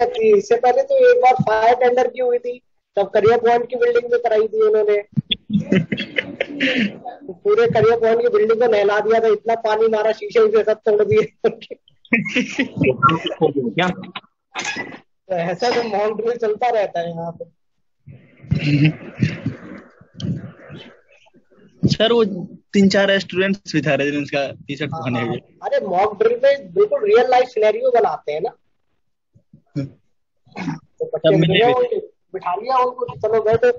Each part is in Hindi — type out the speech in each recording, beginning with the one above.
थी। इससे पहले तो एक बार फायर टेंडर की हुई थी, तब करियर पॉइंट की बिल्डिंग में कराई थी उन्होंने। पूरे करियर पॉइंट की बिल्डिंग को नहला दिया था, इतना पानी मारा, शीशे उसे सब तोड़ दिए। क्या? तो ऐसा तो मॉक ड्रिल चलता रहता है यहाँ पे। सर वो 3-4 स्टूडेंट्स भी था रेजिडेंस का टी शर्ट हाँ पहने हाँ। हुए। अरे मॉक ड्रिल में बिल्कुल रियल लाइफ सिनेरियो बनाते हैं ना, तो तब बच्चे मिले मिले भी थे। होंगे, बिठा लिया उनको कि चलो बैठो,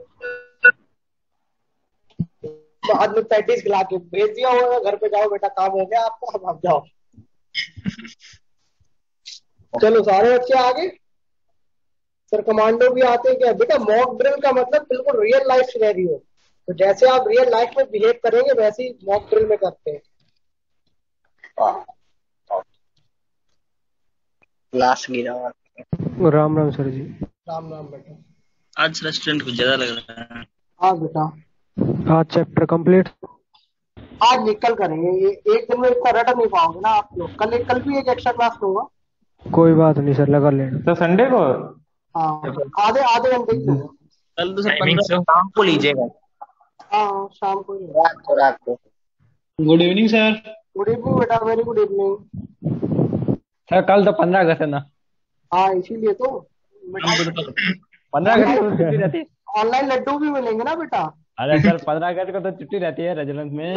बाद में पैंतीस खिला के भेज दिया होगा घर पे, जाओ बेटा काम हो गया आपका, अब आप जाओ। चलो सारे बच्चे आगे। सर कमांडो भी आते हैं क्या बेटा? मॉक ड्रिल का मतलब बिल्कुल रियल लाइफ सिनेरियो, तो जैसे आप रियल लाइफ में बिहेव करेंगे वैसे ही मॉक ड्रिल में करते हैं। क्लास गिरा हुआ। राम राम सर जी। राम राम बेटा। आज रेस्टोरेंट कुछ ज्यादा लग रहा है। हाँ बेटा, आज चैप्टर कंप्लीट। आज निकल करेंगे, ये एक दिन में इतना रट नहीं पाओगे ना आप लोग। कल भी एक एक्स्ट्रा क्लास लूंगा। कोई बात नहीं सर, लगा लेना। तो संडे को हाँ, आधे आधे घंटे की लूंगा। कल तो सब टाइमिंग 15। शाम को लीजिएगा। हाँ शाम को ही। रात को। Good evening sir. Good evening बेटा, वेरी गुड इवनिंग। सर कल तो 15 अगस्त है ना? हाँ इसीलिए तो हमको मिठाई, तो 15 अगस्त को तो छुट्टी रहती है। ऑनलाइन लड्डू भी मिलेंगे ना बेटा। अरे सर 15 अगस्त को तो छुट्टी रहती है रेजिडेंस में।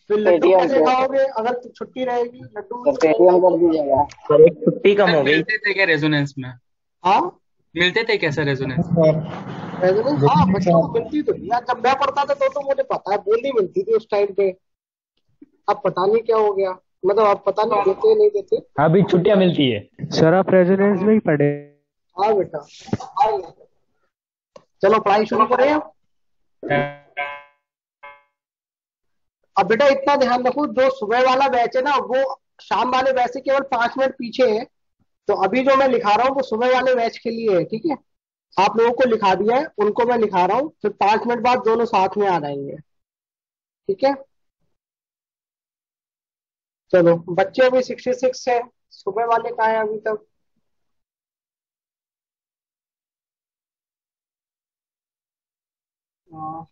फिर लड्डू कैसे खाओगे अगर छुट्टी रहेगी? लड्डू भी तो पेटीएम कर दीजिएगा। सर एक छुट्टी कम हो गई। मिलते थे क्या रेजोनेंस में? हाँ मिलते थे कैसे रेजोनेंस? रेजोनेंस, हाँ बच्चों को मिलती तो थी यार, जब मैं पढ़ता था तो मुझे पता है बूंदी मिलती थी उस टाइम पे। अब पता नहीं क्या हो गया, मतलब अब पता नहीं देते नहीं देते। अभी छुट्टियां मिलती है। सर आप रेजिडेंस में ही पढ़े? हाँ बेटा। चलो पढ़ाई शुरू करें अब। अब बेटा इतना ध्यान रखो, जो सुबह वाला बैच है ना वो शाम वाले बैच से केवल 5 मिनट पीछे है। तो अभी जो मैं लिखा रहा हूँ वो सुबह वाले बैच के लिए है, ठीक है? आप लोगों को लिखा दिया है, उनको मैं लिखा रहा हूँ, फिर 5 मिनट बाद दोनों साथ में आ जाएंगे, ठीक है? चलो बच्चे अभी 66 है, सुबह वाले कहाँ है अभी तक? हाँ,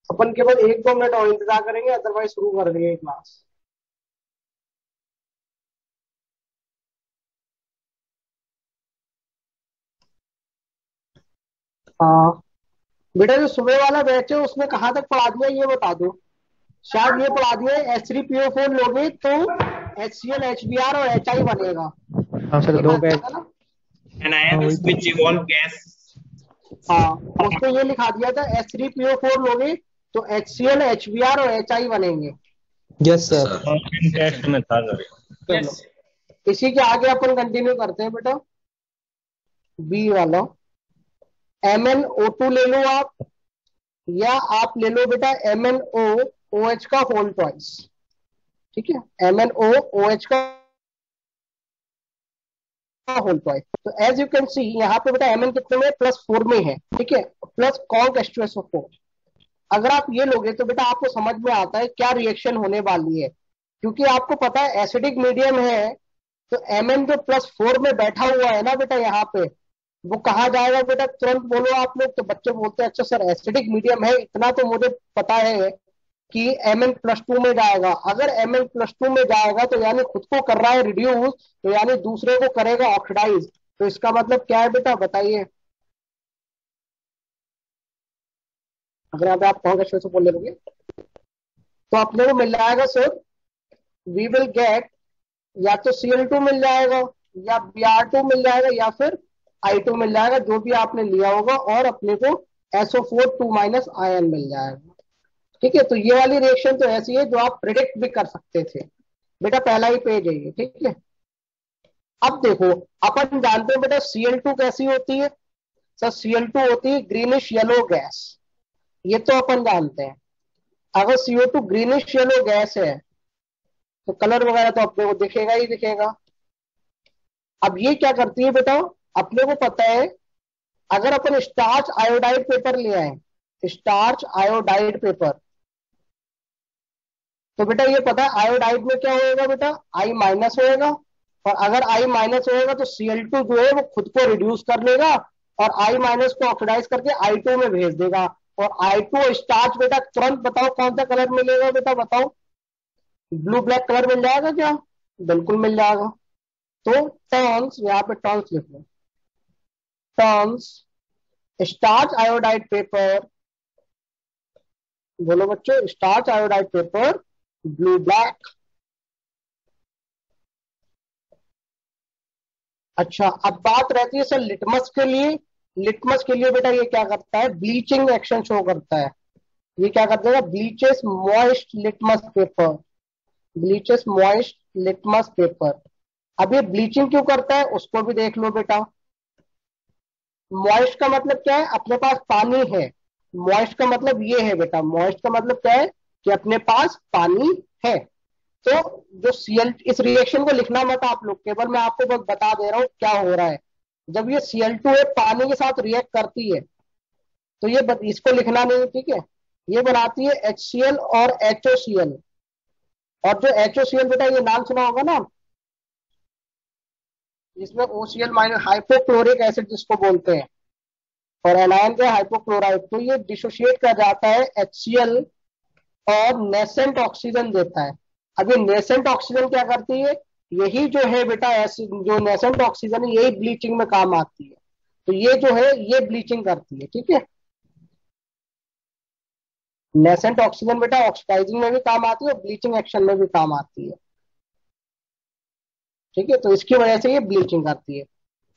अपन केवल 1-2 मिनट और इंतजार करेंगे, अदरवाइज शुरू कर देंगे क्लास। हाँ बेटा, जो सुबह वाला बैच है उसमें कहाँ तक पढ़ा दिया ये बता दो। शायद ये पढ़ा दिया है H3PO4 लोगे तो HCl HBr और HI बनेगा। हाँ सर, ये दो बात बैच। है ना? एनायन विच इवॉल्व गैस। हाँ, उसमें ये लिखा दिया था H3PO4 लोगे तो HCl HBr और HI बनेंगे। Yes sir. टेस्ट में था सर। चलो इसी के आगे अपन कंटिन्यू करते हैं बेटा। बी वाला MnO2 ले लो आप, या आप ले लो बेटा MnOOH का होल ट्वाइस, ठीक है? MnOOH का होल ट्वाइस। तो एज यू कैन सी यहाँ पे बेटा Mn कितने में? +4 में है, ठीक है? Plus conc H2SO4। अगर आप ये लोगे तो बेटा आपको समझ में आता है क्या रिएक्शन होने वाली है, क्योंकि आपको पता है एसिडिक मीडियम है। तो Mn जो +4 में बैठा हुआ है ना बेटा यहाँ पे, वो कहा जाएगा बेटा? तुरंत बोलो आप लोग। तो बच्चे बोलते हैं अच्छा सर एसिडिक मीडियम है, इतना तो मुझे पता है कि Mn+2 में जाएगा। अगर Mn+2 में जाएगा तो यानी खुद को कर रहा है रिड्यूस, तो यानी दूसरे को करेगा ऑक्सीडाइज। तो इसका मतलब क्या है बेटा बताइए? अगर यहाँ पे आप कहोगे से बोल लोगे तो अपने को मिल जाएगा सर, वी विल गेट या तो Cl2 मिल जाएगा, या Br2 मिल जाएगा, या फिर I2 मिल जाएगा, जो भी आपने लिया होगा, और अपने को SO4 2- आयन मिल जाएगा, ठीक है? तो ये वाली रिएक्शन तो ऐसी है जो आप प्रिडिक्ट भी कर सकते थे बेटा। पहला ही पेज है ये, ठीक है? अब देखो, अपन जानते हैं बेटा Cl2 कैसी होती है। सर Cl2 होती है ग्रीनिश येलो गैस, ये तो अपन जानते हैं। अगर CO2 ग्रीनिश येलो गैस है तो कलर वगैरह तो अपने को दिखेगा ही दिखेगा। अब ये क्या करती है बेटा? अपने को पता है, अगर अपन स्टार्च आयोडाइड पेपर ले आए, स्टार्च आयोडाइड पेपर, तो बेटा ये पता है आयोडाइड में क्या होएगा बेटा, आई माइनस होएगा, और अगर आई माइनस होएगा तो Cl2 जो है वो खुद को रिड्यूस कर लेगा और आई माइनस को ऑक्सीडाइज करके I2 में भेज देगा, और I2 स्टार्च बेटा तुरंत बताओ कौन सा कलर मिलेगा बेटा, बताओ ब्लू ब्लैक कलर मिल जाएगा क्या, बिल्कुल मिल जाएगा। तो टर्न्स, यहाँ पे टर्न्स लिख लो, टर्न्स स्टार्च आयोडाइड पेपर, बोलो बच्चों, starch iodide paper blue black. अच्छा अब बात रहती है सर लिटमस के लिए। लिटमस के लिए बेटा ये क्या करता है, ब्लीचिंग एक्शन शो करता है। ये क्या करता है, bleaches moist litmus paper, bleaches moist litmus paper. अब ये ब्लीचिंग क्यों करता है उसको भी देख लो बेटा। मॉइस्ट का मतलब क्या है, अपने पास पानी है। मॉइस्ट का मतलब ये है बेटा, मॉइस्ट का मतलब क्या है कि अपने पास पानी है। तो जो Cl, इस रिएक्शन को लिखना मत आप लोग, केवल मैं आपको बस बता दे रहा हूं क्या हो रहा है। जब ये Cl2 है पानी के साथ रिएक्ट करती है तो ये इसको लिखना नहीं, ठीक है। ये बनाती है HCl और HOCl, और जो HOCl बेटा ये नाम सुना होगा ना, जिसमें OCl माइनस हाइपोक्लोरिक एसिड जिसको बोलते हैं, और एनायन का हाइपोक्लोराइड, तो ये डिसोशिएट कर जाता है HCl और नेसेंट ऑक्सीजन देता है। अब ये नेसेंट ऑक्सीजन क्या करती है, यही जो है बेटा एसिड, जो नेसेंट ऑक्सीजन है यही ब्लीचिंग में काम आती है। तो ये जो है ये ब्लीचिंग करती है, ठीक है। नेसेंट ऑक्सीजन बेटा ऑक्सीडाइजिंग में भी काम आती है और ब्लीचिंग एक्शन में भी काम आती है, ठीक है। तो इसकी वजह से ये ब्लीचिंग करती है।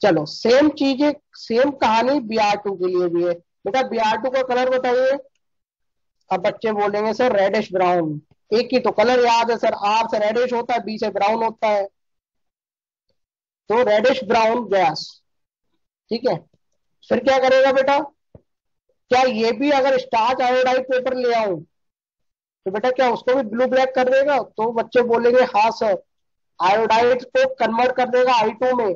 चलो सेम चीज है, सेम कहानी Br2 के लिए भी है बेटा। Br2 का कलर बताइए। अब बच्चे बोलेंगे सर रेडिश ब्राउन, एक ही तो कलर याद है सर, आर से रेडिश होता है, बी से ब्राउन होता है, तो रेडिश ब्राउन गैस, ठीक है। फिर क्या करेगा बेटा, क्या ये भी अगर स्टार्च आयोडाइड पेपर ले आऊं तो बेटा क्या उसको भी ब्लू ब्लैक कर देगा, तो बच्चे बोलेंगे हाँ सर, आयोडाइड को कन्वर्ट कर देगा I2 में,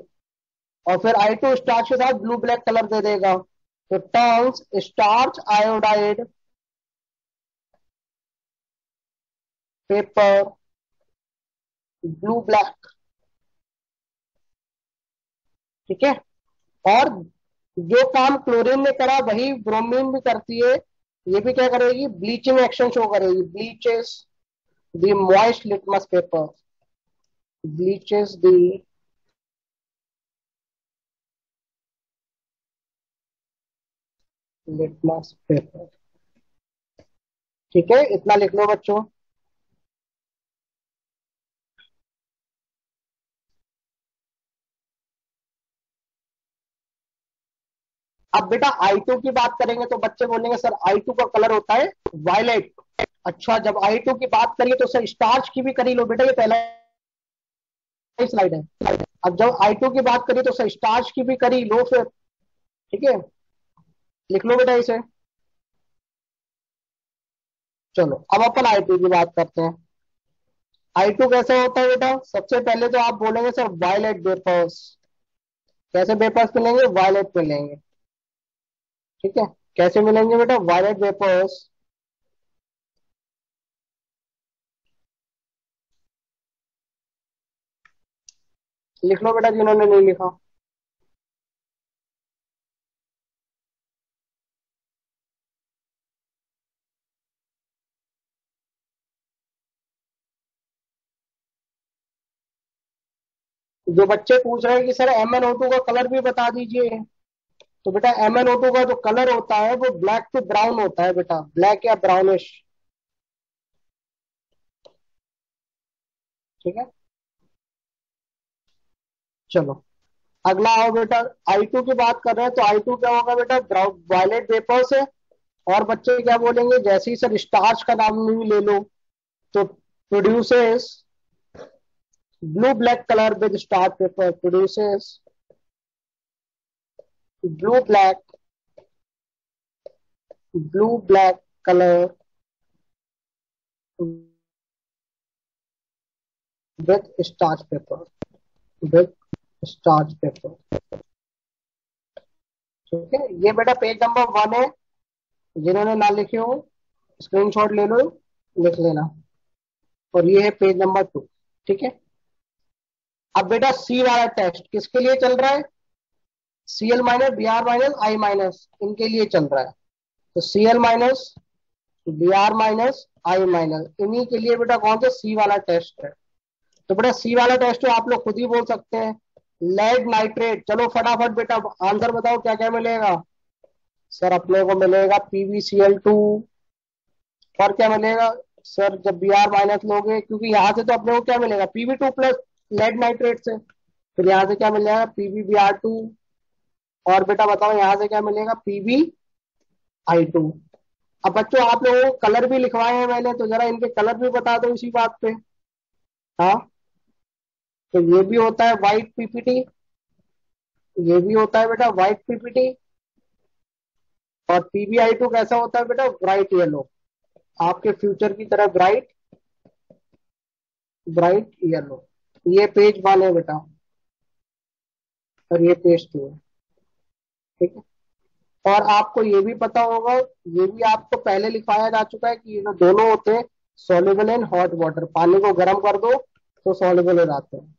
और फिर I2 स्टार्च के साथ ब्लू ब्लैक कलर दे देगा। तो turns starch iodide paper blue black, ठीक है। और जो काम क्लोरीन ने करा वही ब्रोमीन भी करती है, ये भी क्या करेगी, ब्लीचिंग एक्शन शो करेगी। Bleaches the moist litmus paper, bleaches the litmus paper, ठीक है। इतना लिख लो बच्चों। अब बेटा I2 की बात करेंगे तो बच्चे बोलेंगे सर I2 का कलर होता है वायलेट। अच्छा जब I2 की बात करिए तो सर स्टार्च की भी करी लो बेटा, ये पहला स्लाइड है। अब जब I2 की बात करिए तो सर स्टार्च की भी करी लो फिर, ठीक है। लिख लो बेटा इसे। चलो अब अपन I2 की बात करते हैं। I2 कैसे होता है बेटा, सबसे पहले तो आप बोलेंगे सर वायलेट वेपर्स। कैसे वेपर्स मिलेंगे, वायलेट मिलेंगे, ठीक है। कैसे मिलेंगे बेटा, वायलेट वेपर्स, लिख लो बेटा जिन्होंने नहीं लिखा। जो बच्चे पूछ रहे हैं कि सर MnO2 का कलर भी बता दीजिए, तो बेटा MnO2 का जो कलर होता है वो ब्लैक टू ब्राउन होता है बेटा, ब्लैक या ब्राउनिश, ठीक है। चलो अगला आओ बेटा, I2 की बात कर रहे हैं तो I2 क्या होगा बेटा, वायलेट वेपर से। और बच्चे क्या बोलेंगे, जैसे ही सर स्टार्च का नाम नहीं ले लो, तो produces blue black colour with starch paper, produces blue black colour with starch paper, with starch paper, ठीक है। ये बेटा पेज नंबर 1 है, जिन्होंने ना लिखे हो स्क्रीनशॉट ले लो, लिख लेना। और ये है पेज नंबर 2। ठीक है, अब बेटा सी वाला टेस्ट किसके लिए चल रहा है? Cl minus Br minus I minus इनके लिए चल रहा है। तो Cl minus Br minus I minus इन्हीं के लिए बेटा कौन सा सी वाला टेस्ट है। तो बेटा सी वाला टेस्ट तो आप लोग खुद ही बोल सकते हैं, लेड नाइट्रेट। चलो फटाफट बेटा आंसर बताओ क्या क्या मिलेगा। सर अपने को मिलेगा PbCl2। और क्या मिलेगा सर जब Br माइनस लोगे, क्योंकि यहाँ से तो अपने को क्या मिलेगा Pb2 प्लस लेड नाइट्रेट से, फिर यहाँ से क्या मिल जाएगा PbBr2। और बेटा बताओ यहाँ से क्या मिलेगा PbI2। अब बच्चों आप लोगों को कलर भी लिखवाए हैं मैंने, तो जरा इनके कलर भी बता दो इसी बात पे। हाँ, तो ये भी होता है व्हाइट पीपीटी, ये भी होता है बेटा व्हाइट पीपीटी। और PbI2 कैसा होता है बेटा? ब्राइट येलो, आपके फ्यूचर की तरह ब्राइट ब्राइट येलो। ये पेज 1 है बेटा और ये पेज 2 है। ठीक है, और आपको ये भी पता होगा, ये भी आपको पहले लिखवाया जा चुका है कि ये जो दोनों होते हैं सॉल्युबल इन हॉट वाटर। पानी को गर्म कर दो तो सॉल्युबल हो जाते हैं,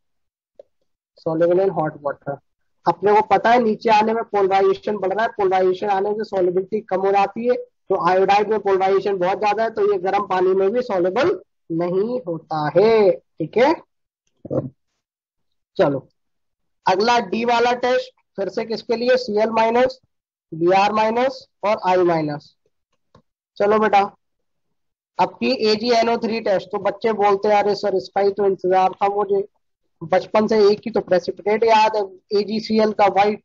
सॉल्युबल इन हॉट वाटर। अपने को पता है नीचे आने में पोलराइजेशन बढ़ रहा है, पोलराइजेशन आने से सॉल्युबिलिटी कम हो जाती है। तो आयोडाइड में पोलराइजेशन बहुत ज्यादा है, तो ये गर्म पानी में भी सॉल्युबल नहीं होता है। ठीक है, चलो अगला डी वाला टेस्ट फिर से किसके लिए? Cl माइनस Br माइनस और I माइनस। चलो बेटा अब की AgNO3 टेस्ट। तो बच्चे बोलते हैं अरे सर इसका ही तो इंतजार था मुझे, बचपन से एक ही तो प्रेसिपिटेट याद है AgCl का व्हाइट,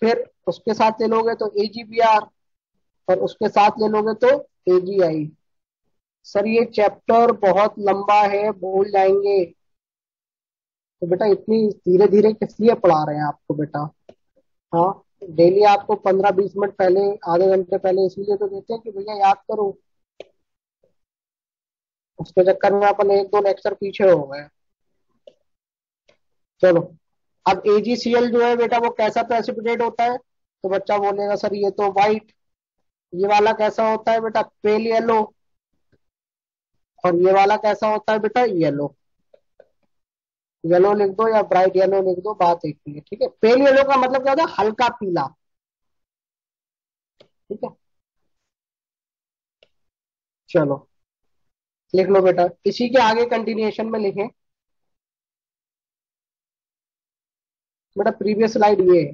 फिर उसके साथ ले लोगे तो AgBr और उसके साथ ले लोगे तो AgI। सर ये चैप्टर बहुत लंबा है, भूल जाएंगे। तो बेटा इतनी धीरे धीरे किस लिए पढ़ा रहे हैं आपको बेटा? हाँ, डेली आपको 15-20 मिनट पहले, आधे घंटे पहले इसलिए तो देते हैं कि भैया याद करो। उसके चक्कर में अपन 1-2 लेक्चर पीछे हो गए। चलो अब AgCl जो है बेटा वो कैसा प्रेसिपिटेट होता है? तो बच्चा बोलेगा सर ये तो व्हाइट। ये वाला कैसा होता है बेटा? Pale yellow. और ये वाला कैसा होता है बेटा? येलो। येलो लिख दो या ब्राइट येलो लिख दो, बात एक ही है। ठीक है, पेल येलो का मतलब क्या होता है? हल्का पीला। ठीक है, चलो लिख लो बेटा, इसी के आगे कंटिन्यूएशन में लिखें बेटा। प्रीवियस स्लाइड ये है।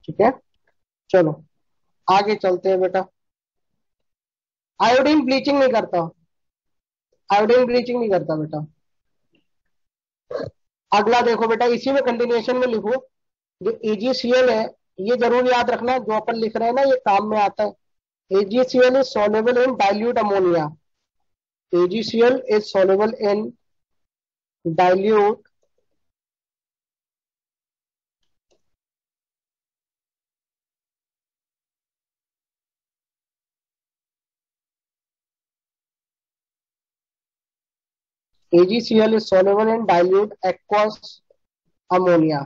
ठीक है, चलो आगे चलते हैं बेटा। आयोडीन ब्लीचिंग नहीं करता, आयोडीन ब्लीचिंग नहीं करता बेटा। अगला देखो बेटा, इसी में कंटिन्यूएशन में लिखो जो AgCl है, ये जरूर याद रखना जो अपन लिख रहे हैं ना ये काम में आता है। AgCl is soluble in dilute ammonia। AgCl is soluble in dilute AgCl is soluble in dilute aqueous ammonia।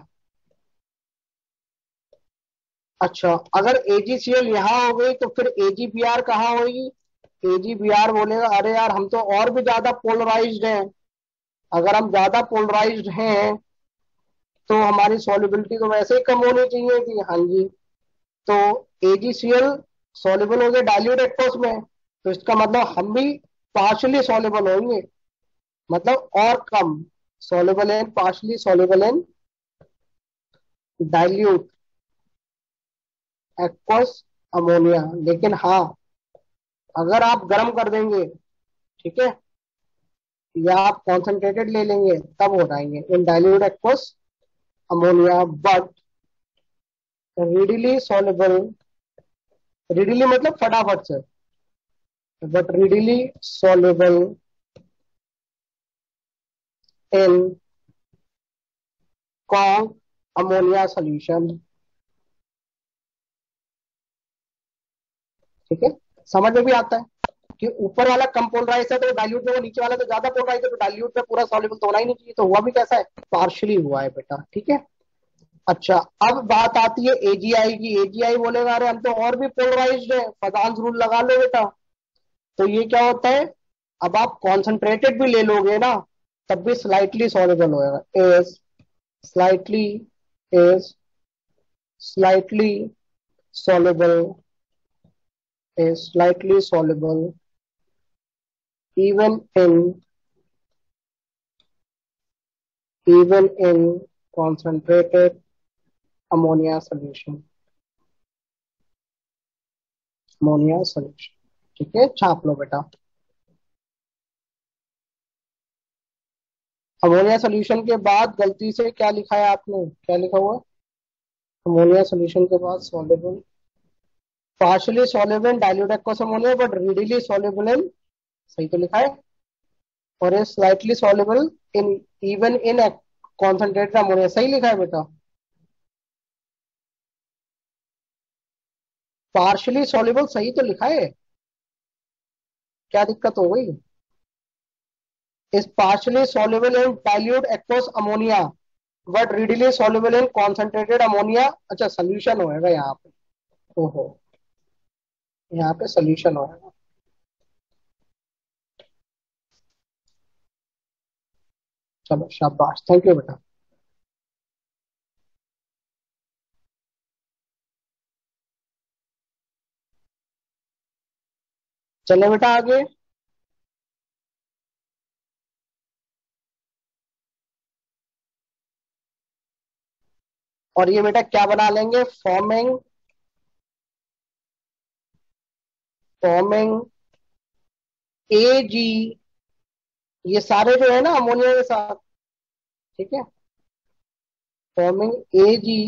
अच्छा, अगर AgCl यहाँ हो गई तो फिर AgBr कहाँ होगी? AgBr बोलेगा अरे यार हम तो और भी ज्यादा पोलराइज्ड हैं। अगर हम ज्यादा पोलराइज्ड हैं तो हमारी सॉल्युबिलिटी तो वैसे ही कम होनी चाहिए थी। हाँ जी, तो AgCl सॉल्युबल हो गया डाइल्यूट एक्वस में, तो इसका मतलब हम भी पार्शियली सॉल्युबल होंगे, मतलब और कम soluble in, partially soluble in dilute aqueous ammonia. लेकिन हाँ, अगर आप गर्म कर देंगे, ठीक है, या आप कॉन्सेंट्रेटेड ले लेंगे तब हो जाएंगे in dilute aqueous ammonia. But readily soluble, readily मतलब फटाफट से, but readily soluble in conc ammonia solution. ठीक है, समझ में भी आता है कि ऊपर वाला कम पोलराइज है तो डाइल्यूट में, नीचे वाला तो ज्यादा पोलराइज है तो डाइल्यूट में पूरा सॉल्युबल तो होना ही नहीं चाहिए। तो हुआ भी कैसा है? पार्शियली हुआ है बेटा। ठीक है, अच्छा, अब बात आती है एजीआई की। एजीआई बोलेगा अरे हम तो और भी पोलराइज्ड है, फजांस रूल लगा लो बेटा। तो ये क्या होता है, अब आप कॉन्सेंट्रेटेड भी ले लोगे ना तब भी स्लाइटली सॉल्युबल होएगा। Is slightly is slightly soluble is slightly soluble even in concentrated ammonia solution। ठीक है, छाप लो बेटा। अमोनिया सोल्यूशन के बाद गलती से क्या लिखा है आपने, क्या लिखा हुआ? अमोनिया सोल्यूशन के बाद soluble, partially soluble in dilute aqueous ammonia but readily soluble in, सही तो लिखा है। और ये slightly soluble in even in concentrated ammonia, सही लिखा है बेटा। पार्शली soluble सही तो लिखा है, क्या दिक्कत हो गई? Is partially soluble in dilute aqueous ammonia but readily soluble in concentrated ammonia। अच्छा, सोल्यूशन होएगा यहाँ पे। ओहो, यहाँ पे सोल्यूशन होएगा। चलो शाबाश, थैंक यू बेटा। चले बेटा आगे। और ये बेटा क्या बना लेंगे, फॉर्मिंग एजी, ये सारे जो है ना अमोनिया के साथ, ठीक है, फॉर्मिंग एजी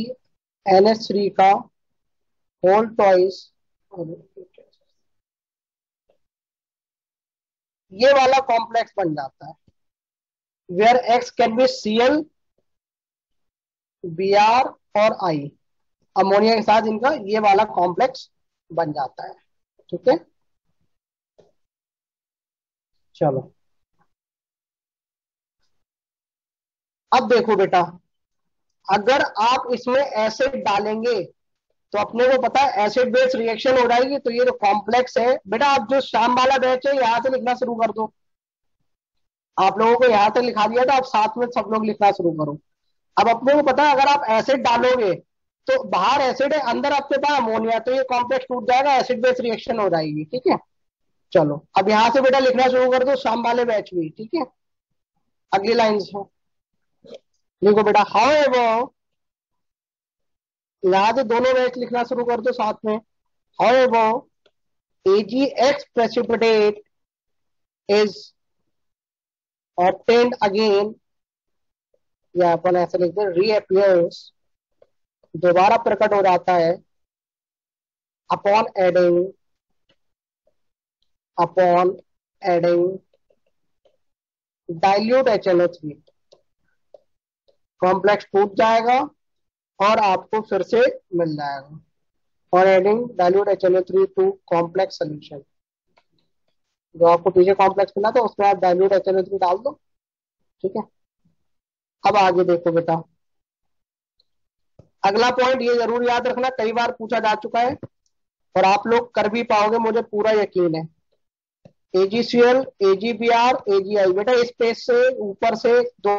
NH3 का होल ट्वाइस, ये वाला कॉम्प्लेक्स बन जाता है where X can be Cl, Br और I। अमोनिया के साथ इनका ये वाला कॉम्प्लेक्स बन जाता है, ठीक है। चलो अब देखो बेटा, अगर आप इसमें एसिड डालेंगे तो अपने को पता है एसिड बेस रिएक्शन हो जाएगी। तो ये जो कॉम्प्लेक्स है बेटा, आप जो शाम वाला बैच है यहाँ से लिखना शुरू कर दो। आप लोगों को यहाँ तक लिखा दिया था, आप साथ में सब लोग लिखना शुरू करो। अब अपने को पता है अगर आप एसिड डालोगे तो बाहर एसिड है, अंदर आपके पास अमोनिया, तो ये कॉम्प्लेक्स टूट जाएगा, एसिड बेस रिएक्शन हो जाएगी, ठीक है। चलो अब यहां से बेटा लिखना शुरू कर दो, शाम वाले बैच भी, ठीक है। अगली लाइन से लिखो बेटा, हाउएवर, यहां से दोनों बैच लिखना शुरू कर दो साथ में। However AgX precipitate is obtained again, या अपन ऐसे लिखते हैं reappears, दोबारा प्रकट हो जाता है upon adding dilute HNO3, complex टूट जाएगा और आपको फिर से मिल जाएगा। और adding dilute HNO3 to complex solution, जो आपको पीछे कॉम्प्लेक्स मिला था उसमें आप डाइल्यूट HNO3 डाल दो, ठीक है। अब आगे देखो बेटा, अगला पॉइंट ये जरूर याद रखना, कई बार पूछा जा चुका है और आप लोग कर भी पाओगे, मुझे पूरा यकीन है। AgCl, AgBr, AgI, बेटा इस पेज से ऊपर से दो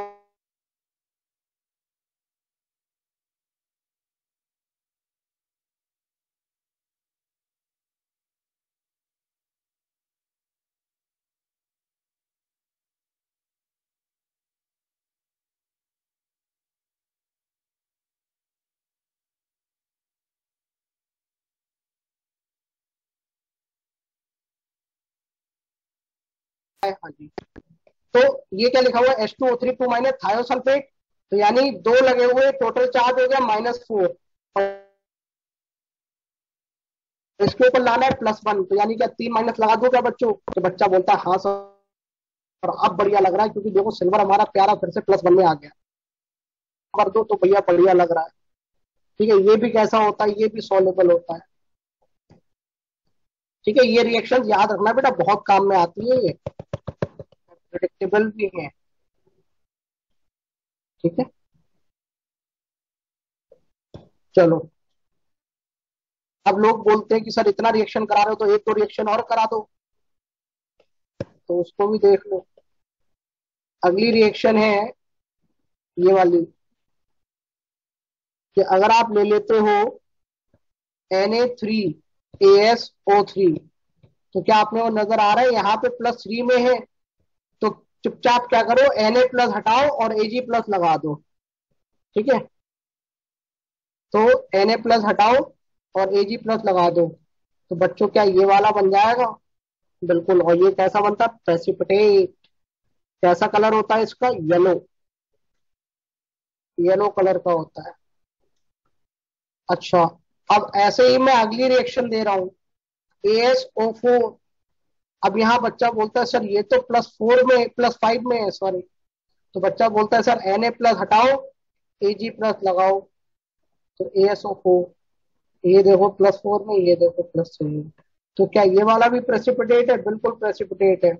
हाँ जी। तो ये क्या लिखा हुआ है, H2O3 2 माइनस थायोसल्फेट, तो यानी दो लगे हुए, टोटल चार्ज हो गया -4, और इसके ऊपर लाना है +1, तो यानी क्या 3 माइनस लगा दो क्या बच्चों? तो बच्चा बोलता है हाँ सर, और अब बढ़िया लग रहा है क्योंकि देखो सिल्वर हमारा प्यारा फिर से +1 में आ गया, कर दो तो भैया बढ़िया लग रहा है, ठीक है। ये भी कैसा होता है, ये भी सॉल्युबल होता है, ठीक है। ये रिएक्शन याद रखना बेटा, बहुत काम में आती है, ये प्रेडिक्टेबल भी है, ठीक है। चलो, अब लोग बोलते हैं कि सर इतना रिएक्शन करा रहे हो तो एक तो रिएक्शन और करा दो, तो उसको भी देख लो। अगली रिएक्शन है ये वाली, कि अगर आप ले लेते हो Na3AsO3, तो क्या आपने वो नजर आ रहा है यहाँ पे +3 में है, तो चुपचाप क्या करो, Na+ हटाओ और Ag+ लगा दो। ठीक है, तो Na+ हटाओ और Ag+ लगा दो, तो बच्चों क्या ये वाला बन जाएगा? बिल्कुल। और ये कैसा बनता है? प्रेसिपिटेट। कैसा कलर होता है इसका? येलो, येलो कलर का होता है। अच्छा, अब ऐसे ही मैं अगली रिएक्शन दे रहा हूं, AsO4। अब यहाँ बच्चा बोलता है सर ये तो +4 में, +5 में है, सॉरी। तो बच्चा बोलता है सर Na+ हटाओ, Ag+ लगाओ, तो AsO4, ये देखो +4 में, ये देखो +3 में, तो क्या ये वाला भी प्रेसिपिटेट है? बिल्कुल प्रेसिपिटेट है।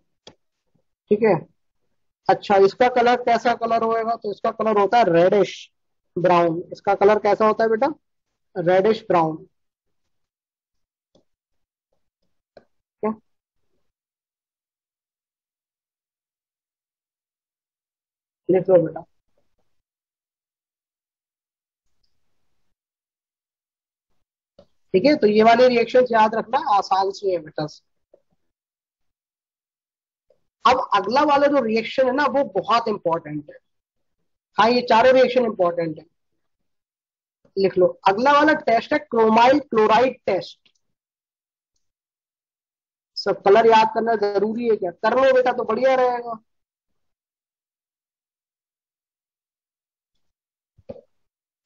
ठीक है। अच्छा, इसका कलर कैसा कलर होएगा? तो इसका कलर होता है रेडिश ब्राउन। इसका कलर कैसा होता है बेटा? Reddish brown. लिख लो बेटा। ठीक है, तो ये वाले रिएक्शंस याद रखना, आसान सी है बेटा। अब अगला वाला जो रिएक्शन है ना, वो बहुत इंपॉर्टेंट है। हाँ, ये चारों रिएक्शन इंपॉर्टेंट है, लिख लो। अगला वाला टेस्ट है क्रोमाइल क्लोराइड टेस्ट। सब कलर याद करना जरूरी है क्या? कर लो बेटा तो बढ़िया रहेगा।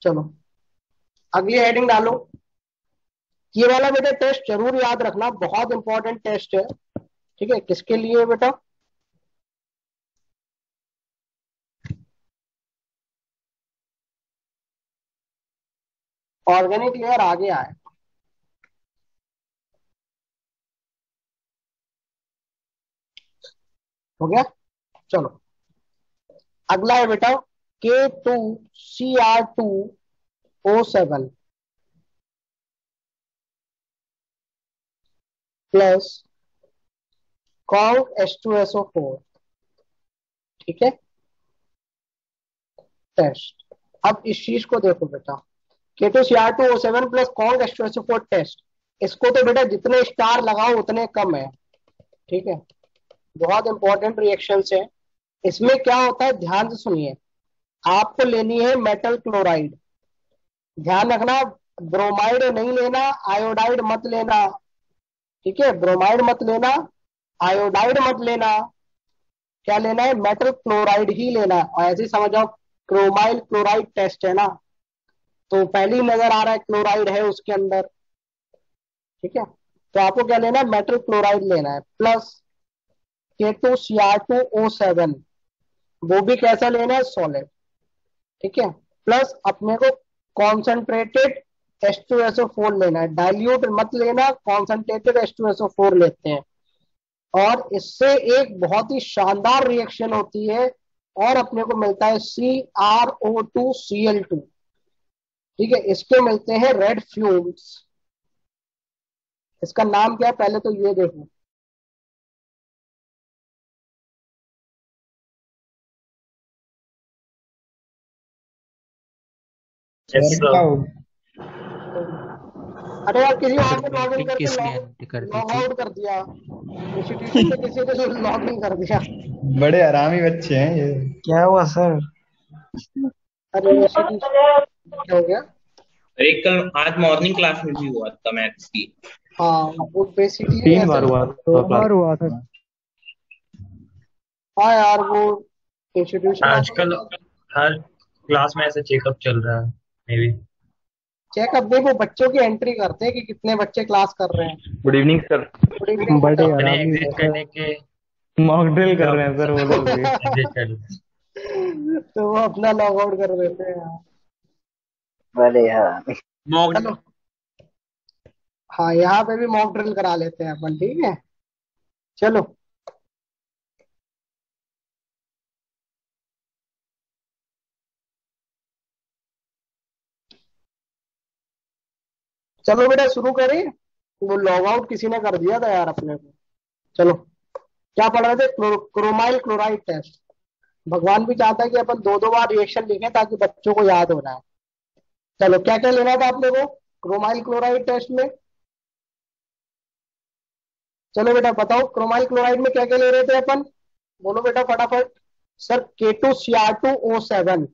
चलो, अगली हेडिंग डालो। ये वाला बेटा टेस्ट जरूर याद रखना, बहुत इंपॉर्टेंट टेस्ट है। ठीक है, किसके लिए बेटा? ऑर्गेनिक लेयर आगे आए। हो गया? चलो, अगला है बेटा K2Cr2O7 प्लस Cong H2SO4। ठीक है, टेस्ट। अब इस चीज को देखो बेटा, K2Cr2O7 plus Cong H2SO4 test. इसको तो बेटा जितने स्टार लगाओ उतने कम है। ठीक है, बहुत इंपॉर्टेंट रिएक्शंस है। इसमें क्या होता है, ध्यान से सुनिए। आपको लेनी है मेटल क्लोराइड, ध्यान रखना, ब्रोमाइड नहीं लेना, आयोडाइड मत लेना। ठीक है, ब्रोमाइड मत लेना, आयोडाइड मत लेना। क्या लेना है? मेटल क्लोराइड ही लेना है। और ऐसे ही समझ जाओ, क्रोमाइल क्लोराइड टेस्ट है ना, तो पहली नजर आ रहा है क्लोराइड है उसके अंदर। ठीक है, तो आपको क्या लेना है? मेटल क्लोराइड लेना है, प्लस K2Cr2O7, वो भी कैसा लेना है? सॉलिड। ठीक है, प्लस अपने को कॉन्सेंट्रेटेड H2SO4 लेना है, डाइल्यूट मत लेना, कॉन्सेंट्रेटेड H2SO4 लेते हैं। और इससे एक बहुत ही शानदार रिएक्शन होती है, और अपने को मिलता है CrO2Cl2। ठीक है, इसके मिलते हैं रेड फ्यूम्स। इसका नाम क्या है पहले तो ये देखो। Yes sir. अरे यार, किसी और ने लॉग इन मीटिंग करके किसने एंड कर दी लॉग थी? आउट कर दिया। इंस्टीट्यूशन में किसी ने लॉग इन कर दिया। बड़े आरामी बच्चे हैं ये। क्या हुआ सर? अरे इंस्टीट्यूशन क्या हो गया? अरे कल आज मॉर्निंग क्लास में भी हुआ था मैथ्स की। हाँ, वो बेसिकली 3 ऐसे। बार हुआ दो था बार क्लास। हुआ था। हाँ यार, वो इंस्टीट्यूशन आजकल हर क्लास में ऐसे चेकअप चल रहा है मे बी। चेकअप देखो, बच्चों की एंट्री करते हैं कि कितने बच्चे क्लास कर रहे हैं। Good evening sir. Good evening बड़े बेटा। अपने आरामी है एग्जिट सर। करने के मॉक ड्रिल कर रहे हैं सर वो लोग भी एग्जिट कर। तो वो अपना लॉग आउट कर देते हैं। बड़े हाँ। मॉक चलो, हाँ, यहाँ पे भी मॉक ड्रिल करा लेते हैं अपन। ठीक है, चलो। चलो बेटा शुरू करें। वो लॉग आउट किसी ने कर दिया था यार अपने को। चलो क्या पढ़ रहे थे? Chromyl chloride test. भगवान भी चाहता है कि अपन दो दो बार रिएक्शन लिखें ताकि बच्चों को याद हो रहा है। चलो क्या क्या लेना था आपने को क्रोमाइल क्लोराइड टेस्ट में? चलो बेटा बताओ, क्रोमाइल क्लोराइड में क्या क्या ले रहे थे अपन? बोलो बेटा फटाफट। सर K2Cr2O7,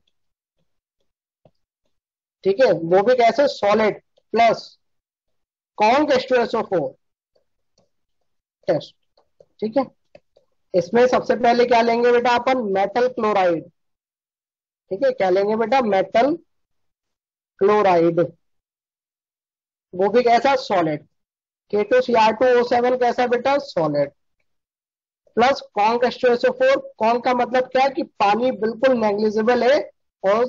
ठीक है, वो भी कैसे? सॉलिड प्लस कौन H2SO4 टेस्ट, ठीक है। इसमें सबसे पहले क्या लेंगे बेटा अपन? मेटल क्लोराइड, ठीक है। क्या लेंगे बेटा? मेटल क्लोराइड, वो भी कैसा? सॉलिड। K2Cr2O7 कैसा बेटा? सॉलिड प्लस कौन H2SO4। कौन का मतलब क्या है कि पानी बिल्कुल नेग्लिजिबल है और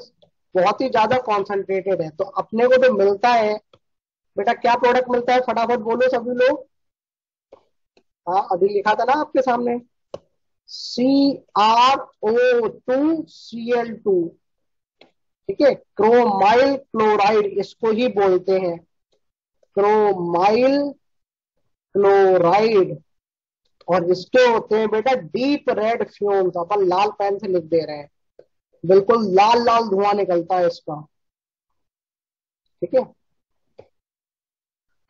बहुत ही ज्यादा कॉन्सेंट्रेटेड है। तो अपने को जो मिलता है बेटा, क्या प्रोडक्ट मिलता है? फटाफट बोलो सभी लोग। हाँ अभी लिखा था ना आपके सामने, CrO2Cl2, ठीक है। क्रोमाइल क्लोराइड इसको ही बोलते हैं, क्रोमाइल क्लोराइड। और इसके होते हैं बेटा डीप रेड फ्यूम्स। अपन लाल पेन से लिख दे रहे हैं, बिल्कुल लाल लाल धुआं निकलता है इसका, ठीक है।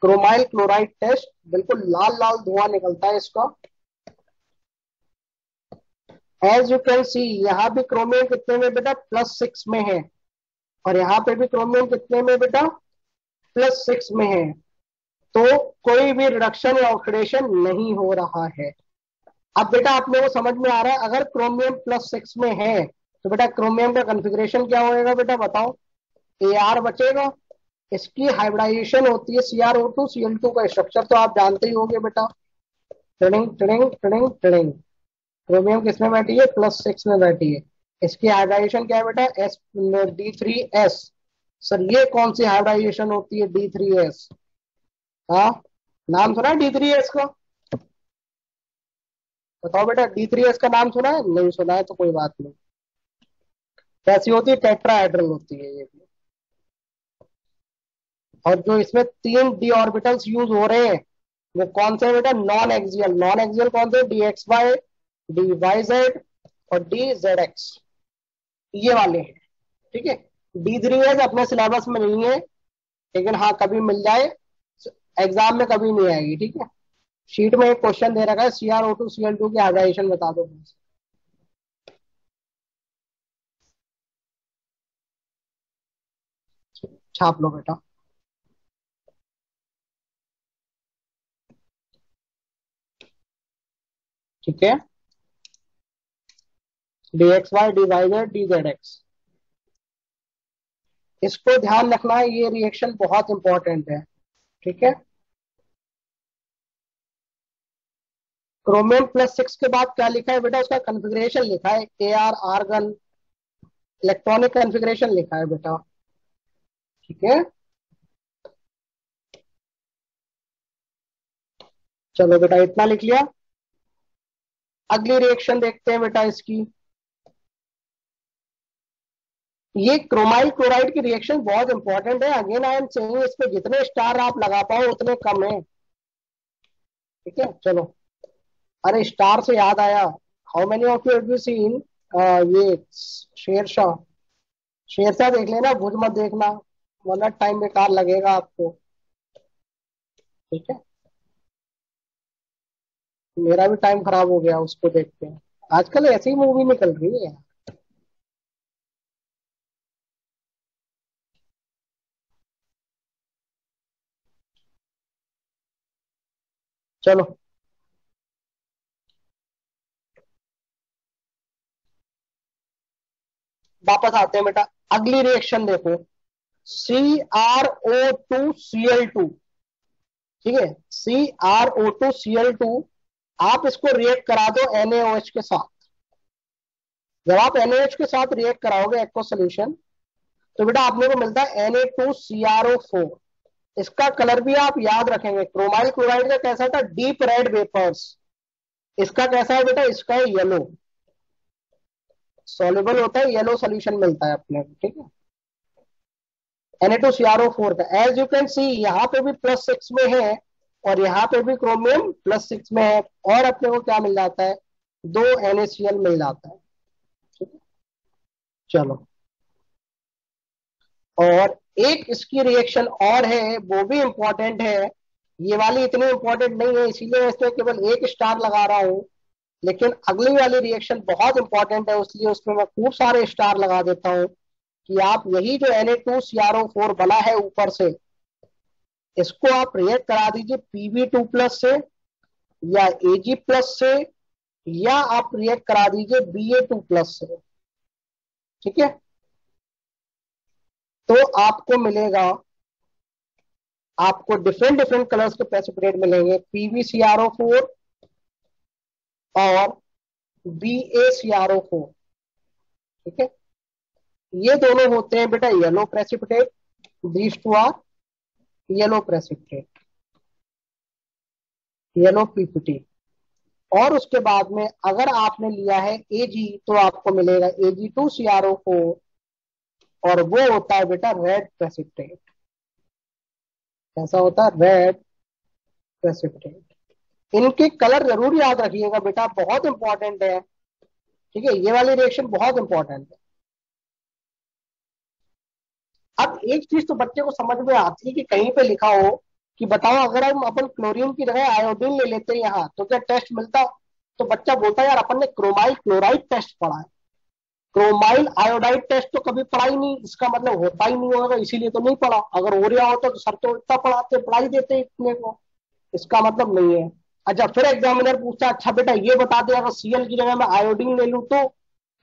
क्रोमाइल क्लोराइड टेस्ट, बिल्कुल लाल लाल धुआं निकलता है इसका। एज यू कैन सी, यहाँ भी क्रोमियम कितने में बेटा? +6 में है। और यहाँ पे भी क्रोमियम कितने में बेटा? +6 में है। तो कोई भी रिडक्शन या ऑक्सीडेशन नहीं हो रहा है। अब बेटा आप लोगों को समझ में आ रहा है, अगर क्रोमियम +6 में है तो बेटा क्रोमियम का कॉन्फ़िगरेशन क्या होएगा बेटा? बताओ। Ar बचेगा, इसकी हाइब्रिडाइजेशन होती है CrO2Cl2 का स्ट्रक्चर तो आप जानते ही होंगे बेटा। ट्रिंग ट्रिंग ट्रिंग ट्रिंग, क्रोमियम किसमें बैठी है? +6 में बैठी है। इसकी हाइब्रिडाइजेशन क्या है बेटा? D3S। सर ये कौन सी हाइब्रिडाइजेशन होती है D3S? हाँ नाम सुना है D3S का? बताओ बेटा, D3S का नाम सुना है? नहीं सुना है तो कोई बात नहीं। कैसी होती है? टेट्राहेड्रल होती है ये भी। और जो इसमें 3 डी ऑर्बिटल्स यूज हो रहे हैं वो कौन से बेटा? Non axial. नॉन एक्सियल कौन से? DXY, DYZ और DZX, ये वाले हैं, ठीक है। D3S अपने सिलेबस में नहीं है, लेकिन हाँ कभी मिल जाए, एग्जाम में कभी नहीं आएगी, ठीक है। शीट में एक क्वेश्चन दे रखा है CrO2Cl2 की हाइब्रिडाइजेशन बता दो। छाप लो बेटा। ठीक है, DXY, DYZ, DZX, इसको ध्यान रखना है, ये रिएक्शन बहुत इंपॉर्टेंट है, ठीक है। क्रोमियम +6 के बाद क्या लिखा है बेटा? उसका कॉन्फ़िगरेशन लिखा है Ar आर्गन, इलेक्ट्रॉनिक कॉन्फ़िगरेशन लिखा है बेटा, ठीक है। चलो बेटा इतना लिख लिया। अगली रिएक्शन देखते हैं बेटा इसकी। ये क्रोमाइल क्लोराइड की रिएक्शन बहुत इंपॉर्टेंट है। अगेन आई एम सेइंग, इस पे जितने स्टार आप लगा पाओ उतने कम है, ठीक है। चलो, अरे स्टार से याद आया, how many of you have you seen ये शेरशाह? शेरशाह देख लेना, भुज मत देखना वरना टाइम बेकार लगेगा आपको, ठीक है। मेरा भी टाइम खराब हो गया उसको देख के। आजकल ऐसी मूवी निकल रही है। चलो वापस आते हैं बेटा। अगली रिएक्शन देखो, CrO2Cl2, ठीक है। CrO2Cl2, आप इसको रिएक्ट करा दो NaOH के साथ। जब आप NaOH के साथ रिएक्ट कराओगे एक्व सोल्यूशन, तो बेटा आपने को मिलता है Na2CrO4। इसका कलर भी आप याद रखेंगे, क्रोमाइल क्लोराइड का कैसा था? Deep red vapours. इसका कैसा है बेटा? इसका है येलो, सॉल्युबल होता है, येलो सोल्यूशन मिलता है अपने को, ठीक है। Na2CrO4 का। एज यू कैन सी यहाँ पे भी +6 में है और यहाँ पे भी क्रोमियम +6 में है, और अपने को क्या मिल जाता है, 2 NaCl मिल जाता है। ठीक है, चलो। और एक इसकी रिएक्शन और है, वो भी इंपॉर्टेंट है। ये वाली इतनी इंपॉर्टेंट नहीं है, इसीलिए मैं इसमें केवल 1 स्टार लगा रहा हूं, लेकिन अगली वाली रिएक्शन बहुत इंपॉर्टेंट है, इसलिए उसमें मैं खूब सारे स्टार लगा देता हूं कि आप यही जो Na2CrO4 बना है ऊपर से, इसको आप रिएक्ट करा दीजिए Pb2+ से या Ag+ से, या आप रिएक्ट करा दीजिए Ba2+ से। ठीक है, तो आपको मिलेगा, आपको डिफरेंट डिफरेंट कलर्स के प्रेसिपिटेट मिलेंगे, PbCrO4 और BaCrO4। ठीक है, ये दोनों होते हैं बेटा yellow precipitate, these two are yellow precipitate, yellow PPT. और उसके बाद में अगर आपने लिया है Ag, तो आपको मिलेगा Ag2CrO4, और वो होता है बेटा रेड प्रेसिपिटेट। कैसा होता है, रेड प्रेसिपिटेट। इनके कलर जरूर याद रखिएगा बेटा, बहुत इंपॉर्टेंट है। ठीक है, ये वाली रिएक्शन बहुत इंपॉर्टेंट है। अब एक चीज तो बच्चे को समझ में आती है कि कहीं पे लिखा हो कि बताओ अगर हम अपन क्लोरीन की जगह आयोडीन ले लेते हैं यहाँ, तो क्या टेस्ट मिलता? तो बच्चा बोलता है यार अपन ने क्रोमाइल क्लोराइड टेस्ट पढ़ा है, क्रोमाइल आयोडाइड टेस्ट तो कभी पढ़ा ही नहीं, इसका मतलब होता ही नहीं होगा, इसीलिए तो नहीं पढ़ा। अगर हो रहा होता तो सर तो इतना पढ़ाते, पढ़ाई देते इतने को, इसका मतलब नहीं है। अच्छा, फिर एग्जामिनर पूछता है अच्छा बेटा ये बता दे अगर Cl की जगह मैं आयोडीन ले लूं तो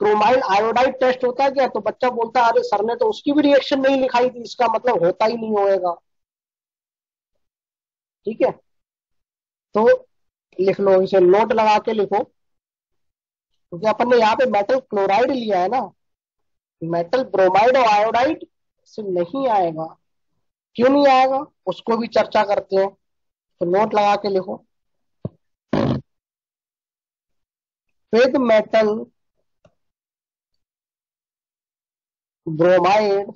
क्रोमाइल आयोडाइड टेस्ट होता है क्या? तो बच्चा बोलता है अरे सर ने तो उसकी भी रिएक्शन नहीं लिखाई थी, इसका मतलब होता ही नहीं होएगा। ठीक है, तो लिख लो, इसे नोट लगा के लिखो, क्योंकि अपन ने यहाँ पे मेटल क्लोराइड लिया है ना, मेटल ब्रोमाइड और आयोडाइड से नहीं आएगा। क्यों नहीं आएगा उसको भी चर्चा करते हैं, तो नोट लगा के लिखो। With metal bromide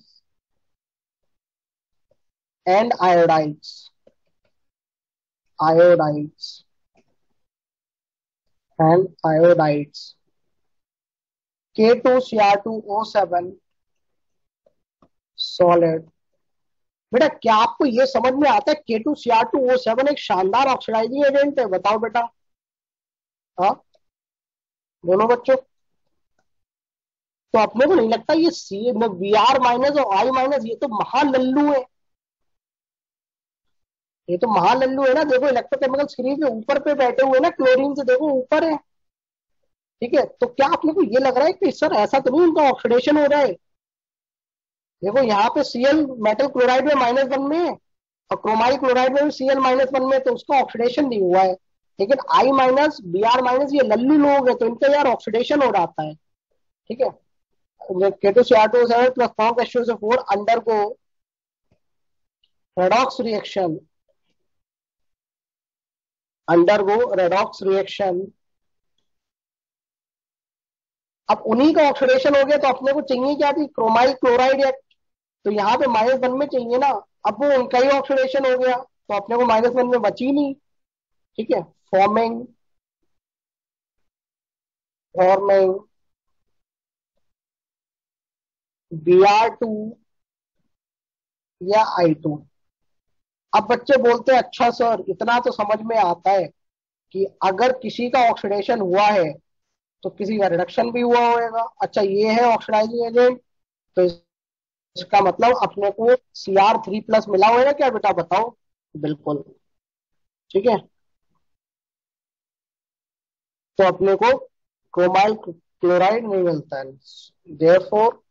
and iodides, iodides and iodides, K2Cr2O7 solid. बेटा क्या आपको ये समझ में आता है K2Cr2O7 एक शानदार ऑक्सीडाइजिंग एजेंट है? बताओ बेटा, हाँ बोलो बच्चों। तो अपने को नहीं लगता ये Br- और I- ये तो महालल्लू है, ये तो महालल्लू है ना। देखो इलेक्ट्रोकेमिकल स्क्रीन के ऊपर पे बैठे हुए ना, क्लोरीन से देखो ऊपर है। ठीक है, तो क्या अपने को ये लग रहा है कि सर ऐसा तो नहीं उनका ऑक्सीडेशन हो रहा है? देखो यहाँ पे Cl मेटल क्लोराइड में -1 में है, और क्रोमाइल क्लोराइड में भी Cl -1 में, तो उसका ऑक्सीडेशन नहीं हुआ है। लेकिन I- Br- ये लल्लू लोग हैं, तो इनका यार ऑक्सीडेशन हो जाता है। ठीक है, K2Cr2O7 plus form H2SO4 undergo redox reaction, undergo redox reaction. अब उन्हीं का ऑक्सीडेशन हो गया, तो अपने को चाहिए क्या थी, क्रोमाइल क्लोराइड, या तो यहाँ पे -1 में चाहिए ना। अब वो उनका ही ऑक्सीडेशन हो गया, तो अपने को -1 में बची नहीं। ठीक है, फॉर्मिंग फॉर्मिंग Br2 या I2। अब बच्चे बोलते हैं अच्छा सर इतना तो समझ में आता है कि अगर किसी का ऑक्सीडेशन हुआ है तो किसी का रिडक्शन भी हुआ होगा। अच्छा ये है ऑक्सीडाइजिंग एजेंट, तो इसका मतलब अपने को Cr3+ मिला होगा क्या बेटा, बताओ? बिल्कुल। ठीक है, तो अपने को क्रोमाइल क्लोराइड नहीं मिलता है, देयरफॉर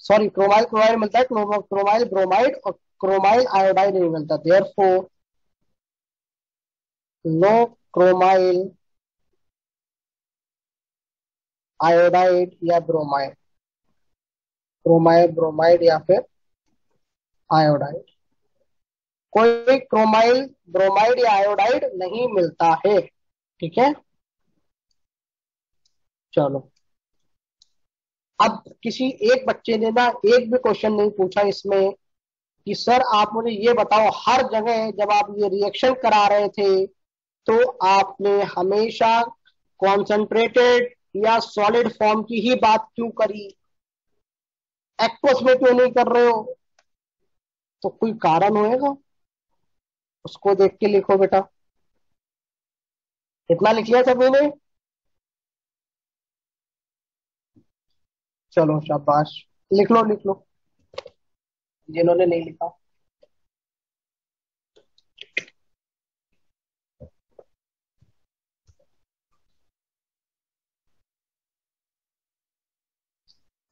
सॉरी क्रोमाइल क्लोराइड मिलता है, क्रोमाइल ब्रोमाइड और क्रोमाइल आयोडाइड नहीं मिलता, देयरफॉर नो क्रोमाइल आयोडाइड या ब्रोमाइड, क्रोमाइल ब्रोमाइड या फिर आयोडाइड, कोई क्रोमाइल ब्रोमाइड या आयोडाइड नहीं मिलता है। ठीक है, चलो अब किसी एक बच्चे ने ना एक भी क्वेश्चन नहीं पूछा इसमें कि सर आप मुझे ये बताओ, हर जगह जब आप ये रिएक्शन करा रहे थे तो आपने हमेशा कॉन्सेंट्रेटेड या सॉलिड फॉर्म की ही बात क्यों करी, एक्वस में क्यों नहीं कर रहे हो? तो कोई कारण होएगा, उसको देख के लिखो बेटा। कितना लिख लिया सभी ने? चलो शाबाश, लिख लो लिख लो जिन्होंने नहीं लिखा।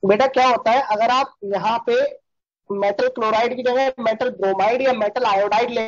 बेटा क्या होता है, अगर आप यहाँ पे मेटल क्लोराइड की जगह मेटल ब्रोमाइड या मेटल आयोडाइड ले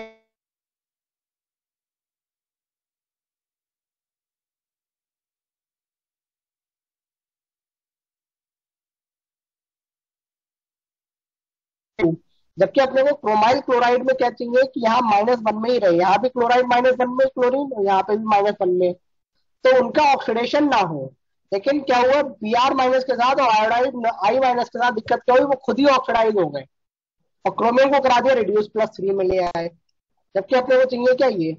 जबकि अपने को क्रोमाइल क्लोराइड में क्या चाहिए कि यहाँ -1 में ही रहे, यहाँ भी क्लोराइड -1 में, क्लोरीन यहाँ पे भी -1 में, तो उनका ऑक्सीडेशन ना हो। लेकिन क्या हुआ, Br माइनस के साथ और आयोडाइड I माइनस के साथ दिक्कत क्या हुई, वो खुद ही ऑक्सीडाइज हो गए और क्रोमियम को करा दिया रिड्यूस +3 में ले आए, जबकि अपने को चाहिए क्या ये।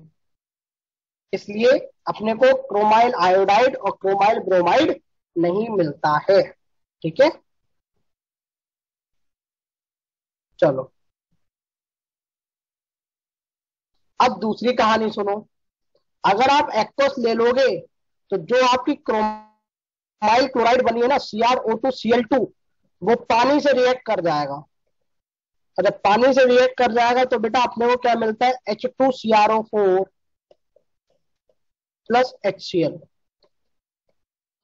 इसलिए अपने को क्रोमाइल आयोडाइड और क्रोमाइल ब्रोमाइड नहीं मिलता है। ठीक है, चलो अब दूसरी कहानी सुनो। अगर आप एक्वस ले लोगे तो जो आपकी क्रोमाइल क्लोराइड बनी है ना CrO2Cl2, वो पानी से रिएक्ट कर जाएगा। और जब पानी से रिएक्ट कर जाएगा तो बेटा अपने को क्या मिलता है, H2CrO4 प्लस HCl,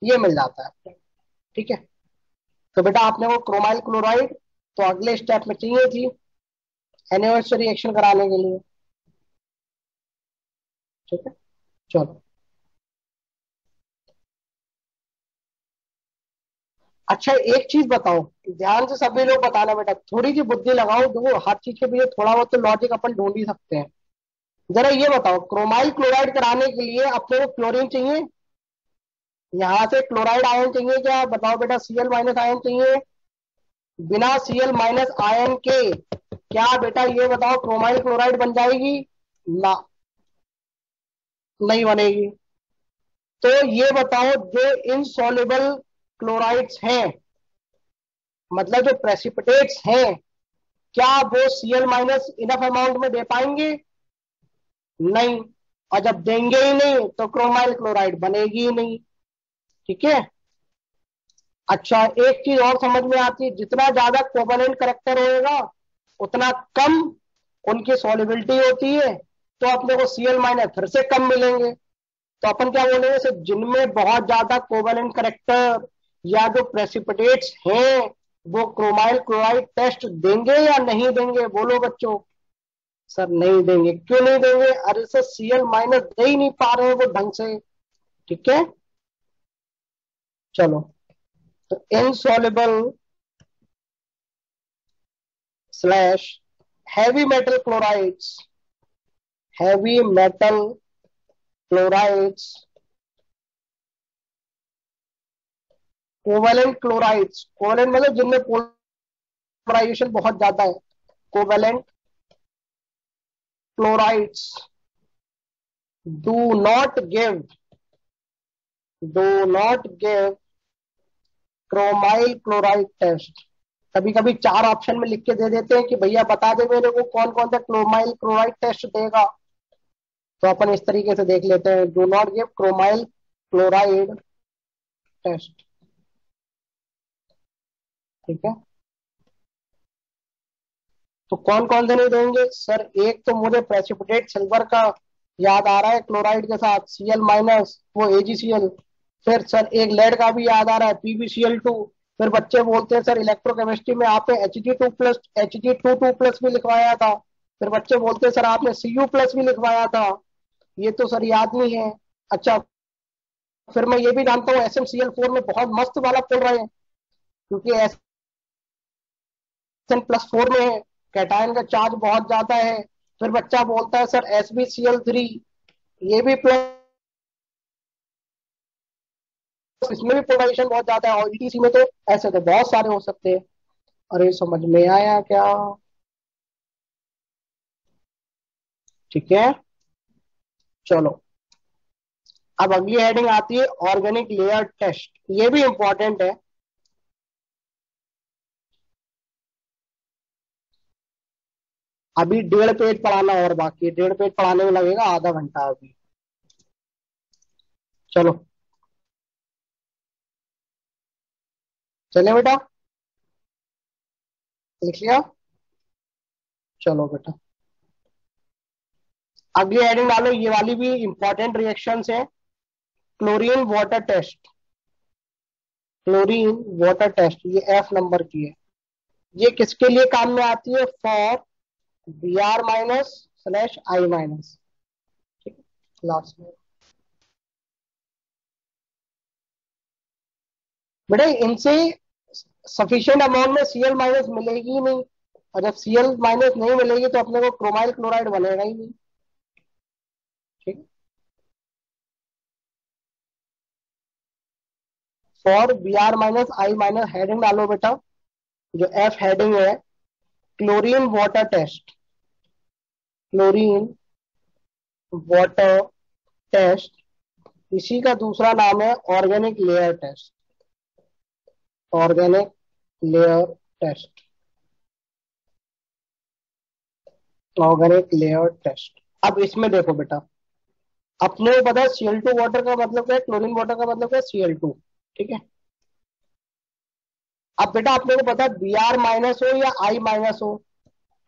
ये मिल जाता है। ठीक है, तो बेटा आपने को क्रोमाइल क्लोराइड तो अगले स्टेप में चाहिए थी NaOH से रिएक्शन कराने के लिए। ठीक है, चलो अच्छा एक चीज बताओ, ध्यान से सभी लोग बताना बेटा, थोड़ी सी बुद्धि लगाओ, देखो हर चीज के पीछे थोड़ा बहुत तो लॉजिक अपन ढूंढ ही सकते हैं। जरा ये बताओ, क्रोमाइल क्लोराइड कराने के लिए अपने को क्लोरीन चाहिए, यहां से क्लोराइड आयन चाहिए क्या, बताओ बेटा। Cl- आयन चाहिए, बिना Cl- आयन के क्या बेटा ये बताओ क्रोमाइल क्लोराइड बन जाएगी ना, नहीं बनेगी। तो ये बताओ जो इनसॉल्युबल क्लोराइड्स हैं, मतलब जो प्रेसिपिटेट्स हैं, क्या वो Cl- इनफ अमाउंट में दे पाएंगे? नहीं, और जब देंगे ही नहीं तो क्रोमाइल क्लोराइड बनेगी ही नहीं। ठीक है, अच्छा एक चीज और समझ में आती है, जितना ज्यादा कोवेलेंट करेक्टर होएगा उतना कम उनकी सॉल्युबिलिटी होती है, तो अपने को Cl- फिर से कम मिलेंगे। तो अपन क्या बोलेंगे सर, जिनमें बहुत ज्यादा कोवेलेंट करेक्टर या जो प्रेसिपिटेट्स हैं वो क्रोमाइल क्लोराइड टेस्ट देंगे या नहीं देंगे, बोलो बच्चों। सर नहीं देंगे, क्यों नहीं देंगे, अरे सर Cl- दे ही नहीं पा रहे हैं वो ढंग से। ठीक है, चलो तो insoluble slash heavy metal chlorides, heavy metal chlorides, covalent chlorides, covalent मतलब जिनमें पोलराइजेशन बहुत ज्यादा है, covalent chlorides do not give, do not give chromyl chloride test. कभी कभी 4 ऑप्शन में लिख के दे देते हैं कि भैया बता दे मेरे को कौन कौन सा क्रोमाइल क्लोराइड टेस्ट देगा, तो अपन इस तरीके से देख लेते हैं, do not give chromyl chloride test. ठीक है, तो कौन कौन से नहीं देंगे सर, एक तो मुझे प्रेसिपिटेट सिल्वर का याद आ रहा है क्लोराइड के साथ Cl- वो AgCl, फिर सर एक लेड का भी याद आ रहा है PbCl2, फिर बच्चे बोलते हैं सर इलेक्ट्रोकेमिस्ट्री में आपने Hg2+Hg22+ भी लिखवाया था, फिर बच्चे बोलते हैं सर आपने Cu+ भी लिखवाया था, ये तो सर याद नहीं है। अच्छा फिर मैं ये भी जानता हूँ SmCl4 में बहुत मस्त वाला पढ़ रहे हैं, क्योंकि SN+4 में है, कैटायन का चार्ज बहुत ज्यादा है। फिर बच्चा बोलता है सर SbCl3, ये भी प्लस इसमें भी पोलराइजेशन बहुत ज्यादा है, और ईटीसी में तो ऐसे तो बहुत सारे हो सकते हैं। अरे समझ में आया क्या? ठीक है, चलो अब अगली हेडिंग आती है ऑर्गेनिक लेयर टेस्ट। ये भी इंपॉर्टेंट है। अभी 1.5 पेज पढ़ाना और बाकी है, 1.5 पेज पढ़ाने में लगेगा आधा घंटा अभी। चलो चले बेटा, लिख लिया? चलो बेटा अगली हेडिंग डालो, ये वाली भी इंपॉर्टेंट रिएक्शंस है। Chlorine water test, chlorine water test, ये एफ नंबर की है। ये किसके लिए काम में आती है? For Br minus slash I minus. ठीक है, लास्ट में बेटा इनसे सफिशिएंट अमाउंट में Cl माइनस मिलेगी ही नहीं, और जब Cl माइनस नहीं मिलेगी तो अपने को क्रोमाइल क्लोराइड बनेगा ही नहीं। ठीक है, for Br minus I minus heading डालो बेटा, जो एफ हेडिंग है, chlorine water test, chlorine water test, इसी का दूसरा नाम है organic layer test, organic layer test, organic layer test. अब इसमें देखो बेटा, अपने को पता है Cl2 वाटर का मतलब क्या है, क्लोरीन वाटर का मतलब क्या है, Cl2। ठीक है, अब बेटा अपने को पता है Br माइनस हो या आई माइनस हो,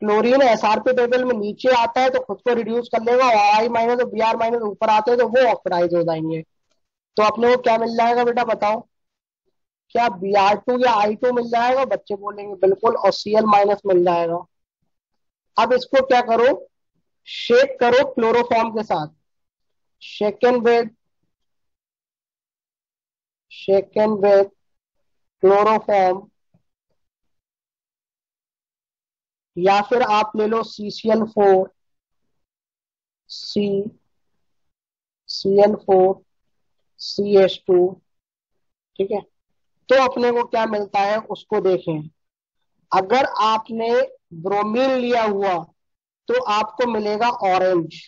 क्लोरीन एसआरपी टेबल में नीचे आता है तो खुद को रिड्यूस कर लेगा, और आई माइनस और Br माइनस ऊपर आते हैं तो वो ऑक्सीडाइज हो जाएंगे। तो अपने को क्या मिल जाएगा बेटा बताओ? क्या Br2 या I2 मिल जाएगा? बच्चे बोलेंगे बिल्कुल, और Cl माइनस मिल जाएगा। अब इसको क्या करो, शेक करो क्लोरोफॉर्म के साथ, शेकन विद क्लोरोफॉर्म, या फिर आप ले लो CCl4, CCl4 CH2। ठीक है, तो अपने को क्या मिलता है उसको देखें। अगर आपने ब्रोमीन लिया हुआ तो आपको मिलेगा ऑरेंज,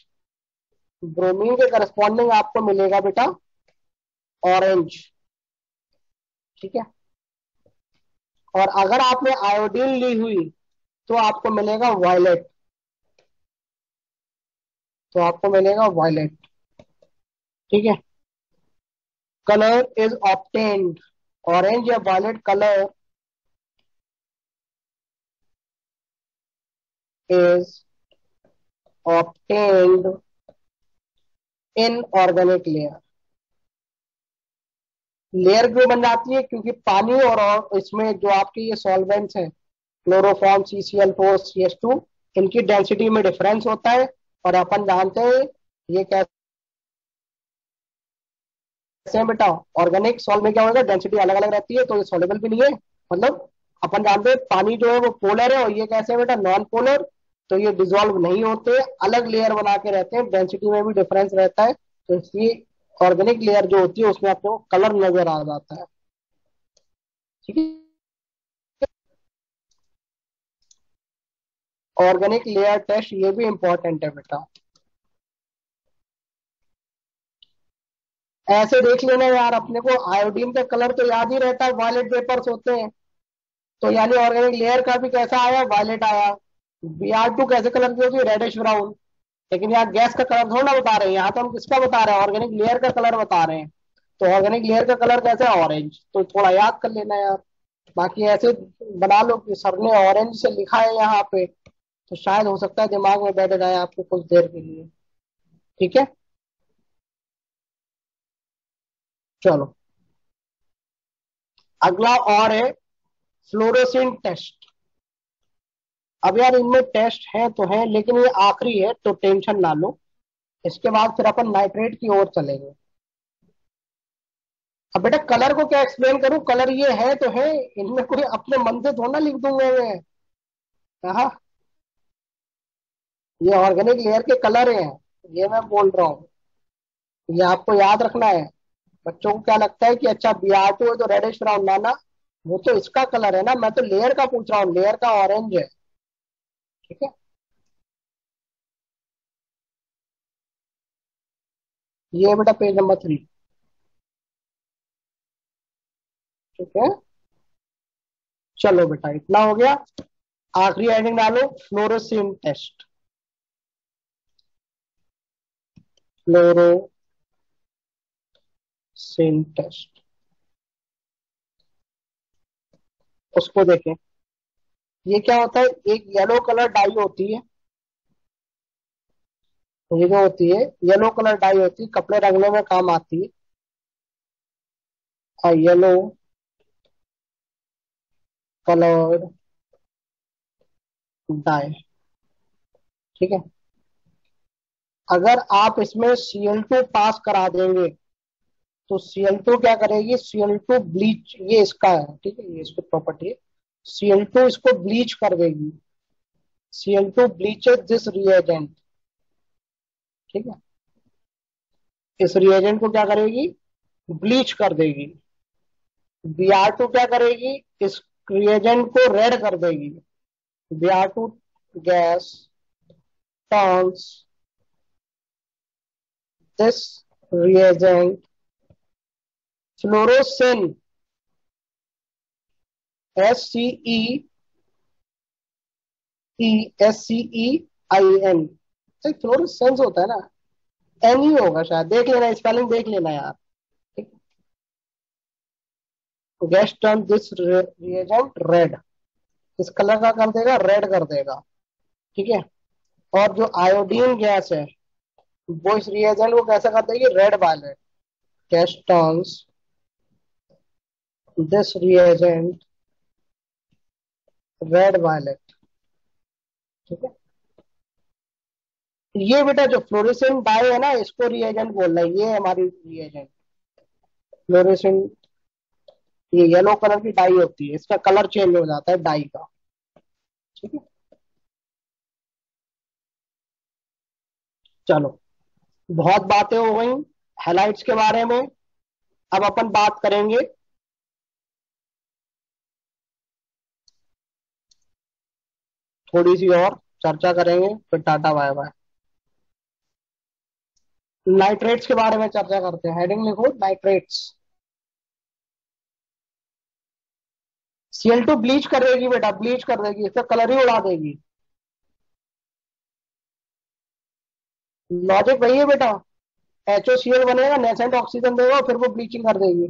ब्रोमीन के करस्पॉन्डिंग आपको मिलेगा बेटा ऑरेंज। ठीक है, और अगर आपने आयोडीन ली हुई तो आपको मिलेगा वायलेट, तो आपको मिलेगा वायलेट। ठीक है, कलर इज ऑब्टेन्ड, ऑरेंज या violet colour is obtained in organic layer. Layer क्यों बन जाती है? क्योंकि पानी और इसमें जो आपके ये सॉल्वेंट्स हैं, क्लोरोफॉर्म CCl4 CH2, इनकी डेंसिटी में डिफरेंस होता है। और अपन जानते हैं ये कैसे हैं बेटा, ऑर्गेनिक सॉल्ट में क्या होगा, डेंसिटी अलग अलग रहती है, तो ये सॉल्युबल भी नहीं है। मतलब अपन जानते हैं पानी जो है वो पोलर है, और ये कैसे है बेटा, नॉन पोलर, तो ये डिजोल्व नहीं होते, अलग लेयर बना के रहते हैं, डेंसिटी में भी डिफरेंस रहता है। तो इसलिए ऑर्गेनिक लेयर जो होती है उसमें आपको कलर नजर आ जाता है। ठीक है, ऑर्गेनिक लेयर टेस्ट ये भी इंपॉर्टेंट है बेटा। ऐसे देख लेना यार, अपने को आयोडीन का कलर तो याद ही रहता है, वायलेट वेपर्स होते हैं, तो यानी ऑर्गेनिक लेयर का भी कैसा आया, वायलेट आया। Br2 कैसे कलर की होती है, रेडिश ब्राउन। लेकिन यहाँ गैस का कलर थोड़ा बता रहे हैं, यहाँ तो हम किसका बता रहे हैं, ऑर्गेनिक लेयर का कलर बता रहे हैं। तो ऑर्गेनिक लेयर का कलर कैसा है, ऑरेंज। तो थोड़ा याद कर लेना यार, बाकी ऐसे बना लो कि सर ने ऑरेंज से लिखा है यहाँ पे, तो शायद हो सकता है दिमाग में बैठ जाए आपको कुछ देर के लिए। ठीक है, चलो अगला और है फ्लोरोसेंट टेस्ट। अब यार इनमें टेस्ट है तो है, लेकिन ये आखिरी है तो टेंशन ना लो, इसके बाद फिर अपन नाइट्रेट की ओर चलेंगे। अब बेटा कलर को क्या एक्सप्लेन करूं, कलर ये है तो है, इनमें कोई अपने मन से थोड़ा लिख दूंगा मैं। हाँ, ये ऑर्गेनिक लेयर के कलर हैं, ये मैं बोल रहा हूँ, ये आपको याद रखना है। बच्चों को क्या लगता है कि अच्छा Br2 है तो रेडिश ब्राउन, ना वो तो इसका कलर है ना, मैं तो लेयर का पूछ रहा हूँ, लेयर का ऑरेंज है। ठीक है, ये बेटा पेज नंबर 3। ठीक है, चलो बेटा इतना हो गया। आखिरी हेडिंग डालो, फ्लोरोसेंट टेस्ट। फ्लोरोसेंट टेस्ट, उसको देखें। ये क्या होता है, एक येलो कलर डाई होती है, ये जो होती है येलो कलर डाई होती है, कपड़े रंगने में काम आती है। येलो कलर डाई, ठीक है। अगर आप इसमें Cl2 पास करा देंगे तो Cl2 क्या करेगी, Cl2 ब्लीच, ये इसका है, ठीक है, ये इसकी प्रॉपर्टी है। Cl2 इसको ब्लीच कर देगी, Cl2 ब्लीचेस दिस रिएजेंट। ठीक है, इस रिएजेंट को क्या करेगी, ब्लीच कर देगी। Br2 क्या करेगी, इस रिएजेंट को रेड कर देगी। Br2 gas turns this reagent फ्लोरोसेन, SCEN, fluorescence होता है ना, एन ही होगा शायद, देख लेना स्पेलिंग, देख लेना यार। Gas turn this reagent red, इस कलर का कर देगा, रेड कर देगा। ठीक है, और जो आयोडीन गैस है वो इस रिएजेंट को कैसे कर देगी, red violet. Gas turns this reagent red violet. ठीक है, ये बेटा जो फ्लोरेसेंट डाई है ना, इसको रिएजेंट बोलना है, ये हमारी रिएजेंट फ्लोरेसेंट। ये येलो कलर की डाई होती है, इसका कलर चेंज हो जाता है डाई का। ठीक है, चलो बहुत बातें हो गई हैलाइट्स के बारे में। अब अपन बात करेंगे थोड़ी सी और चर्चा करेंगे, फिर टाटा बाय बाय। नाइट्रेट्स के बारे में चर्चा करते हैं, हेडिंग लिखो नाइट्रेट्स। Cl2 ब्लीच कर देगी बेटा, ब्लीच कर देगी, इसका कलर ही उड़ा देगी। लॉजिक वही है बेटा, HOCl बनेगा, नेसेंट ऑक्सीजन देगा, फिर वो ब्लीचिंग कर देगी।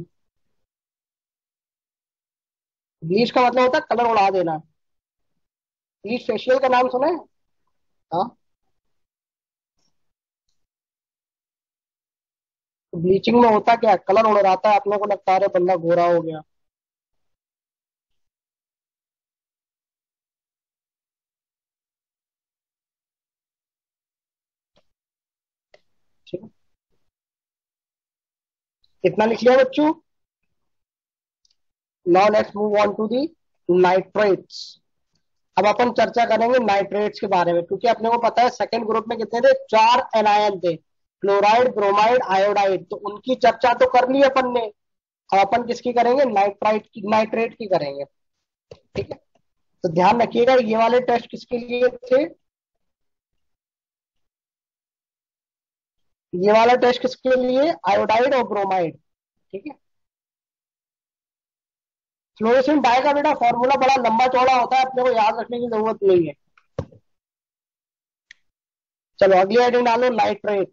ब्लीच का मतलब होता है कलर उड़ा देना। ब्लीच फेशियल का नाम सुना है? हाँ, ब्लीचिंग में होता क्या है, कलर उड़ जाता है, अपने को लगता है बंदा गोरा हो गया। ठीक है, इतना लिख लिया बच्चों। Now let's move on to the nitrates. अब अपन चर्चा करेंगे नाइट्रेट्स के बारे में, क्योंकि अपने को पता है सेकंड ग्रुप में कितने थे, 4 एनायन थे, क्लोराइड, ब्रोमाइड, आयोडाइड, तो उनकी चर्चा तो कर ली अपन ने। अब अपन किसकी करेंगे, नाइट्राइट की, नाइट्रेट की करेंगे। ठीक है, तो ध्यान रखिएगा ये वाले टेस्ट किसके लिए थे, ये वाला टेस्ट किसके लिए, आयोडाइड और ब्रोमाइड। ठीक है, फ्लोरेसेंट डाई का बेटा फॉर्मूला बड़ा लंबा चौड़ा होता है, अपने को याद रखने की जरूरत नहीं है। चलो अगली हेडिंग डालो, नाइट्रेट।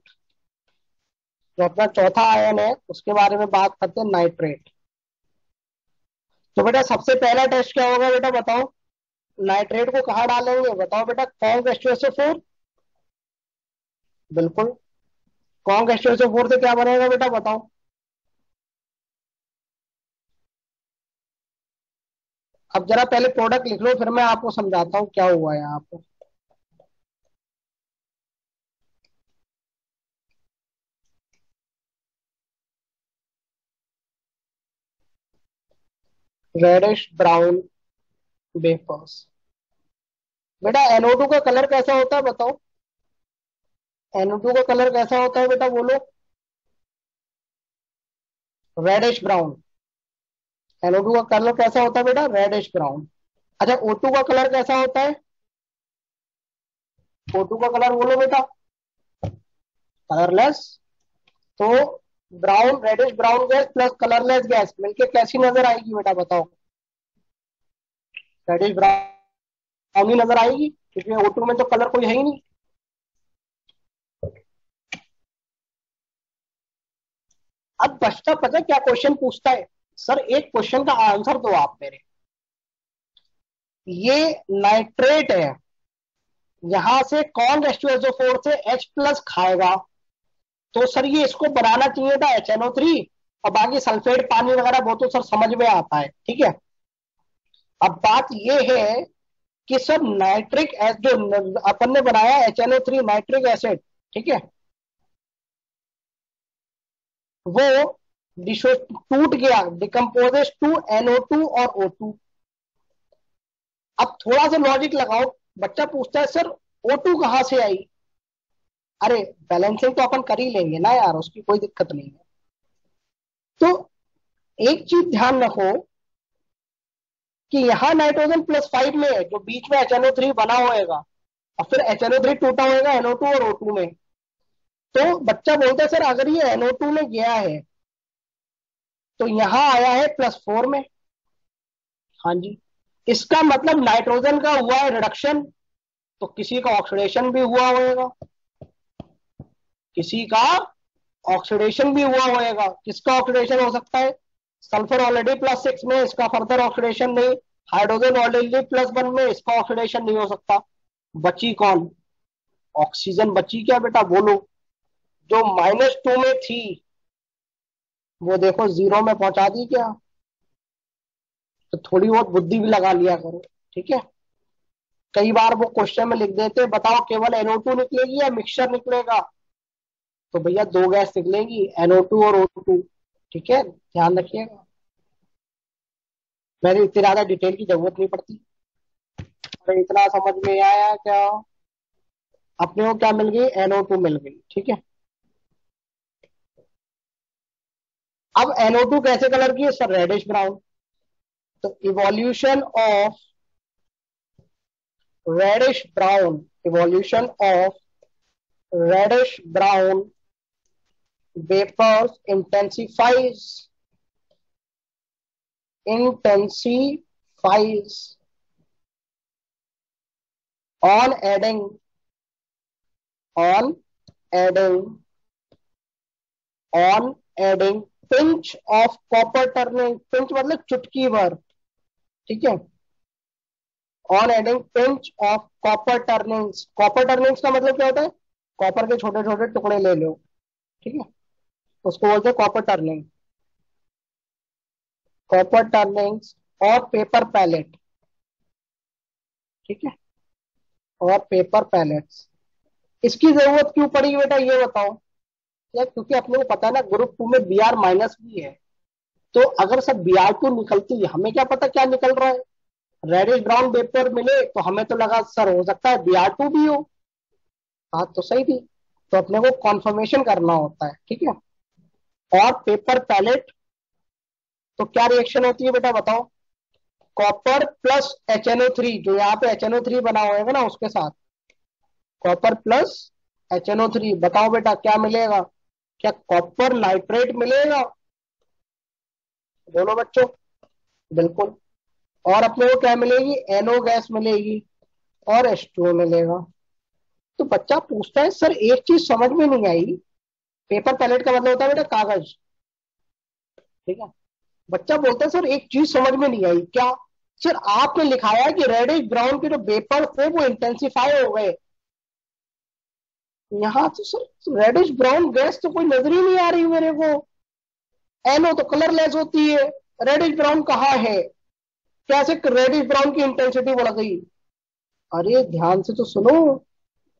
जो अपना चौथा आयन है उसके बारे में बात करते हैं, नाइट्रेट। तो बेटा सबसे पहला टेस्ट क्या होगा बेटा, बताओ नाइट्रेट को कहाँ डालेंगे, बताओ बेटा, कॉन्क H2SO4, बिल्कुल। कॉन्क H2SO4 से क्या बनेगा बेटा, बताओ। अब जरा पहले प्रोडक्ट लिख लो, फिर मैं आपको समझाता हूँ क्या हुआ है यहाँ पे। Reddish brown vapours. बेटा NO2 का कलर कैसा होता है, बताओ। NO2 का कलर कैसा होता है बेटा, बोलो। Reddish brown. NO2 का कलर कैसा होता है बेटा? Reddish brown. अच्छा, O2 का कलर कैसा होता है? O2 का कलर बोलो बेटा। कलरलेस। तो brown, reddish brown gas plus colourless gas मिलके कैसी नजर आएगी बेटा? बताओ। रेडिश ब्राउन ही नजर आएगी, क्योंकि O2 में तो कलर कोई है ही नहीं। अब बचता पता क्या क्वेश्चन पूछता है? सर एक क्वेश्चन का आंसर दो आप मेरे। ये नाइट्रेट है, यहां से कौन H2SO4 से H+ खाएगा? तो सर ये इसको बनाना चाहिए था HNO3, और बाकी सल्फेट पानी वगैरह वो तो सर समझ में आता है, ठीक है। अब बात ये है कि सर नाइट्रिक एसिड जो अपन ने बनाया HNO3 नाइट्रिक एसिड, ठीक है, वो टूट गया, डिकम्पोजेस टू NO2 और O2। अब थोड़ा सा लॉजिक लगाओ। बच्चा पूछता है सर O2 कहां से आई? अरे बैलेंसिंग तो अपन कर ही लेंगे ना यार, उसकी कोई दिक्कत नहीं है। तो एक चीज ध्यान रखो कि यहां नाइट्रोजन +5 में है, जो बीच में HNO3 बना होएगा, और फिर HNO3 टूटा होएगा NO2 और O2 में। तो बच्चा बोलता है सर अगर ये NO2 में गया है तो यहां आया है +4 में। हाँ जी, इसका मतलब नाइट्रोजन का हुआ है रिडक्शन, तो किसी का ऑक्सीडेशन भी हुआ होगा, किसी का ऑक्सीडेशन भी हुआ होगा। किसका ऑक्सीडेशन हो सकता है? सल्फर ऑलरेडी +6 में, इसका फर्दर ऑक्सीडेशन नहीं। हाइड्रोजन ऑलरेडी +1 में, इसका ऑक्सीडेशन नहीं हो सकता। बची कौन? ऑक्सीजन बची क्या बेटा? बोलो। जो -2 में थी वो देखो 0 में पहुंचा दी क्या? तो थोड़ी बहुत बुद्धि भी लगा लिया करो, ठीक है। कई बार वो क्वेश्चन में लिख देते बताओ केवल NO2 निकलेगी या मिक्सचर निकलेगा? तो भैया दो गैस निकलेगी, NO2 और O2, ठीक है, ध्यान रखिएगा। मेरी इतनी ज्यादा डिटेल की जरूरत नहीं पड़ती। अरे इतना समझ में आया क्या? अपने को क्या मिल गई? NO2 मिल गई, ठीक है। अब NO2 कैसे कलर की है सर? Reddish brown. तो evolution of reddish brown, evolution of reddish brown vapors intensifies on adding pinch of copper turning, pinch मतलब चुटकी भर, ठीक है। on adding pinch of copper turnings, copper turnings का मतलब क्या होता है? कॉपर के छोटे छोटे टुकड़े ले लो, ठीक है, उसको बोलते हैं कॉपर टर्निंग। कॉपर टर्निंग्स और पेपर पैलेट, ठीक है, और पेपर पैलेट्स। इसकी जरूरत क्यों पड़ी बेटा ये बताओ? या क्योंकि अपने को पता है ना ग्रुप 2 में Br- भी है, तो अगर सब Br2 निकलती है, हमें क्या पता क्या निकल रहा है। रेडिश ब्राउन वेपर मिले तो हमें तो लगा सर हो सकता है Br2 भी हो। हाँ तो सही थी, तो अपने को कॉन्फर्मेशन करना होता है, ठीक है। और पेपर पैलेट, तो क्या रिएक्शन होती है बेटा बताओ? कॉपर प्लस HNO3, जो यहाँ पे HNO3 बना होगा ना उसके साथ, कॉपर प्लस HNO3, बताओ बेटा क्या मिलेगा? क्या कॉपर नाइट्रेट मिलेगा? बोलो बच्चों। बिल्कुल। और अपने को क्या मिलेगी? NO गैस मिलेगी और H2O मिलेगा। तो बच्चा पूछता है सर एक चीज समझ में नहीं आई, पेपर पैलेट का मतलब होता है बेटा कागज, ठीक है। बच्चा बोलता है सर एक चीज समझ में नहीं आई, क्या? सर आपने लिखाया कि रेडिश ब्राउन के जो वेपर थे वो इंटेंसिफाई हो गए। यहाँ तो सर रेडिश ब्राउन गैस तो कोई नजर ही नहीं आ रही मेरे को। NO तो कलरलेस होती है, रेडिश ब्राउन कहाँ है? कैसे रेडिश ब्राउन की इंटेंसिटी बढ़ गई? अरे ध्यान से तो सुनो।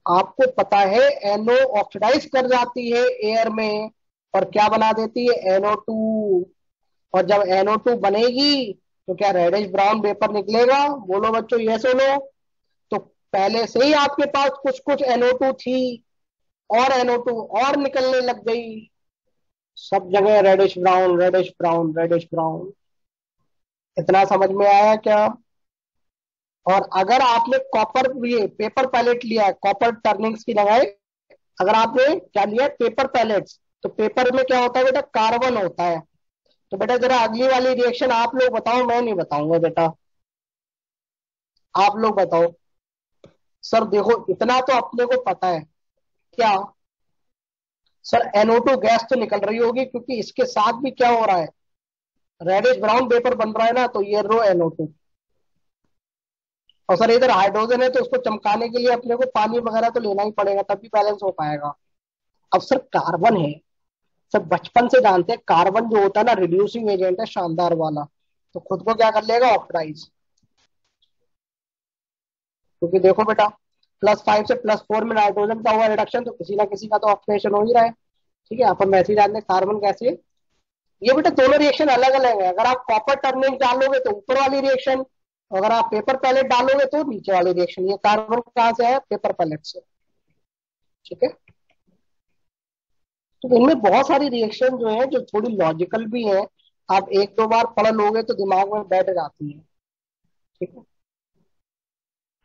आपको पता है NO ऑक्सीडाइज कर जाती है एयर में और क्या बना देती है? NO2। और जब NO2 बनेगी तो क्या रेडिश ब्राउन वेपर निकलेगा? बोलो बच्चों यस और नो। तो पहले से ही आपके पास कुछ कुछ NO2 थी और NO2 और निकलने लग गई, सब जगह reddish brown reddish brown reddish brown. इतना समझ में आया क्या? और अगर आपने कॉपर ये पेपर पैलेट लिया है, कॉपर टर्निंग्स की लगाए, अगर आपने क्या लिया पेपर पैलेट्स, तो पेपर में क्या होता है बेटा? कार्बन होता है। तो बेटा जरा अगली वाली रिएक्शन आप लोग बताओ, मैं नहीं बताऊंगा बेटा, आप लोग बताओ। सर देखो इतना तो अपने को पता है क्या सर, NO2 गैस तो निकल रही होगी, क्योंकि इसके साथ भी क्या हो रहा है? रेडिश ब्राउन पेपर बन रहा है ना, तो ये रो NO2। और सर इधर हाइड्रोजन है, तो उसको चमकाने के लिए अपने को पानी वगैरह तो लेना ही पड़ेगा, तभी बैलेंस हो पाएगा। अब सर कार्बन है, सर बचपन से जानते हैं कार्बन जो होता है ना, रिड्यूसिंग एजेंट है शानदार वाला। तो खुद को क्या कर लेगा? ऑक्सीडाइज। क्योंकि देखो बेटा, +5 से +4 में नाइट्रोजन का हुआ रिडक्शन, तो किसी ना किसी का तो ऑक्सीडेशन हो ही रहा है। ठीक है, अपन वैसे ही जानते हैं कार्बन कैसे है। ये बेटा दोनों रिएक्शन अलग अलग है। अगर आप कॉपर टर्निंग डालोगे तो ऊपर वाली रिएक्शन, अगर आप पेपर पैलेट डालोगे तो नीचे वाली रिएक्शन। ये कार्बन कहाँ से है? पेपर पैलेट से। ठीक है, तो इनमें बहुत सारी रिएक्शन जो है, जो थोड़ी लॉजिकल भी है, आप एक दो बार पढ़ लोगे तो दिमाग में बैठ जाती है। ठीक है,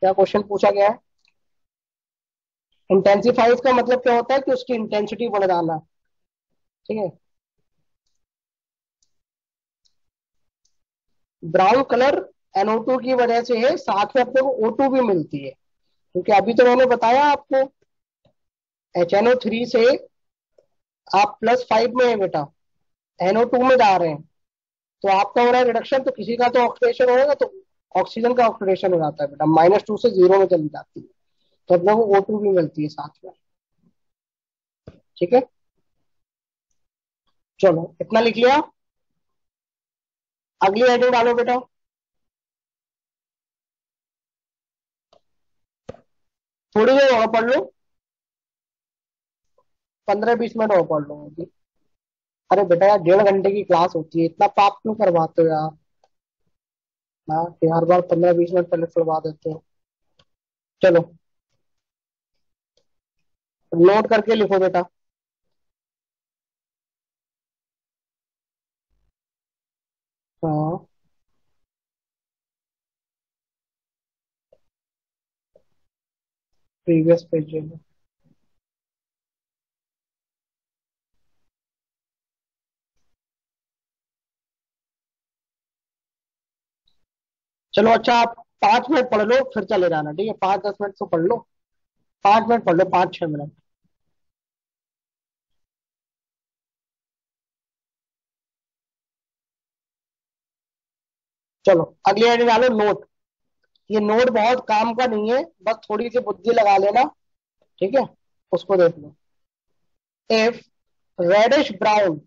क्या क्वेश्चन पूछा गया है? इंटेंसिफाइज का मतलब क्या होता है? कि उसकी इंटेंसिटी बढ़ जाना। ठीक है, ब्राउन कलर NO2 की वजह से है, साथ में अपने को O2 भी मिलती है। क्योंकि अभी तो मैंने बताया आपको, HNO3 से आप +5 में है बेटा, NO2 में जा रहे हैं, तो आपका हो रहा है रिडक्शन, तो किसी का तो ऑक्सीडेशन होगा, तो ऑक्सीजन का ऑक्सीडेशन हो जाता है बेटा, -2 से 0 में चली जाती है, तो अपने को O2 भी मिलती है साथ में। ठीक है, चलो इतना लिख लिया। अगली हेडिंग डालो बेटा। थोड़ी देर और पढ़ लो, 15-20 मिनट और पढ़ लो अभी। अरे बेटा यार 1.5 घंटे की क्लास होती है, इतना पाप क्यों करवाते हो यार? हाँ कि हर बार 15-20 मिनट पहले छुड़वा देते हो। चलो नोट करके लिखो बेटा। हाँ, प्रीवियस पेज में। चलो अच्छा, आप 5 मिनट पढ़ लो फिर चले जाना। ठीक है, 5-10 मिनट तो पढ़ लो, 5 मिनट पढ़ लो, 5-6 मिनट। चलो अगली हेडिंग डालो, नोट। ये नोट बहुत काम का नहीं है, बस थोड़ी सी बुद्धि लगा लेना। ठीक है, उसको देख लो। If reddish brown,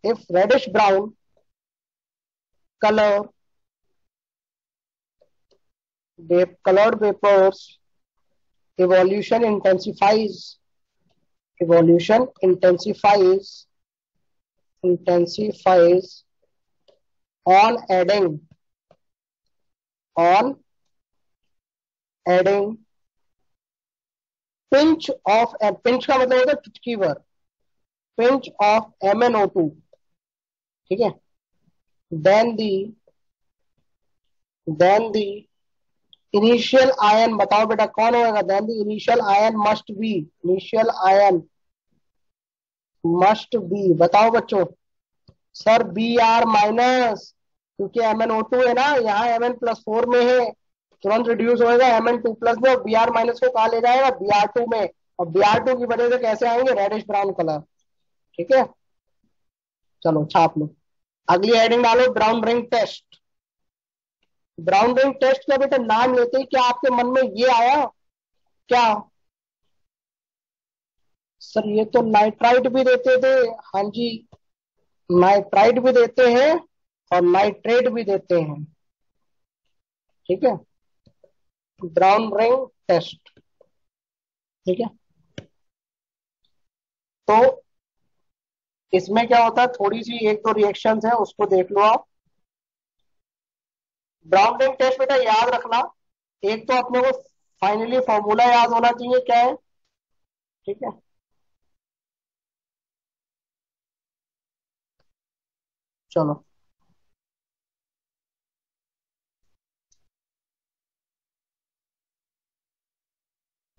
if reddish brown color colored vapors evolution intensifies, evolution intensifies on adding pinch of, pinch का मतलब होता है चुटकी भर, pinch of MnO2। ठीक है, then the इनिशियल आयन, बताओ बेटा कौन होगा? Then the initial ion must be, initial ion must be, बताओ बच्चों। सर Br-, क्योंकि MnO2 है ना, यहाँ Mn+4 में है, तुरंत रिड्यूस होएगा Mn2+ में, और Br- को कहा ले जाएगा? Br2 में, और Br2 की वजह से कैसे आएंगे? Reddish brown colour. ठीक है, चलो छाप लो। अगली हेडिंग डालो, brown ring test. Brown ring test का बेटा नाम लेते ही क्या आपके मन में ये आया क्या? सर ये तो नाइट्राइट भी देते थे। हाँ जी, नाइट्राइट भी देते हैं और नाइट्रेट भी देते हैं। ठीक है, ब्राउन रिंग टेस्ट। ठीक है, तो इसमें क्या होता है, थोड़ी सी एक दो रिएक्शंस है, उसको देख लो आप। ब्राउन रिंग टेस्ट बेटा याद रखना, एक तो अपने को फाइनली फॉर्मूला याद होना चाहिए क्या है। ठीक है, चलो,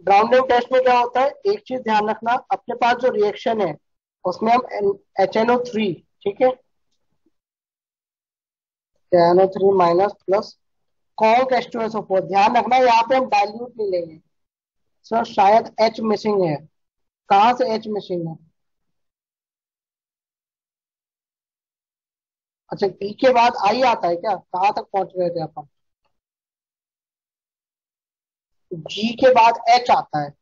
ब्राउनिंग टेस्ट में क्या होता है, एक चीज ध्यान रखना, अपने पास जो रिएक्शन है उसमें हम HNO3, ठीक है, NO3 minus plus conc H2SO4, ध्यान रखना यहाँ पे हम डाइल्यूट नहीं लेंगे सर, शायद H मिसिंग है। कहाँ से H मिसिंग है? अच्छा, E के बाद I आता है क्या? कहाँ तक पहुंच गए थे अपन? G के बाद H आता है।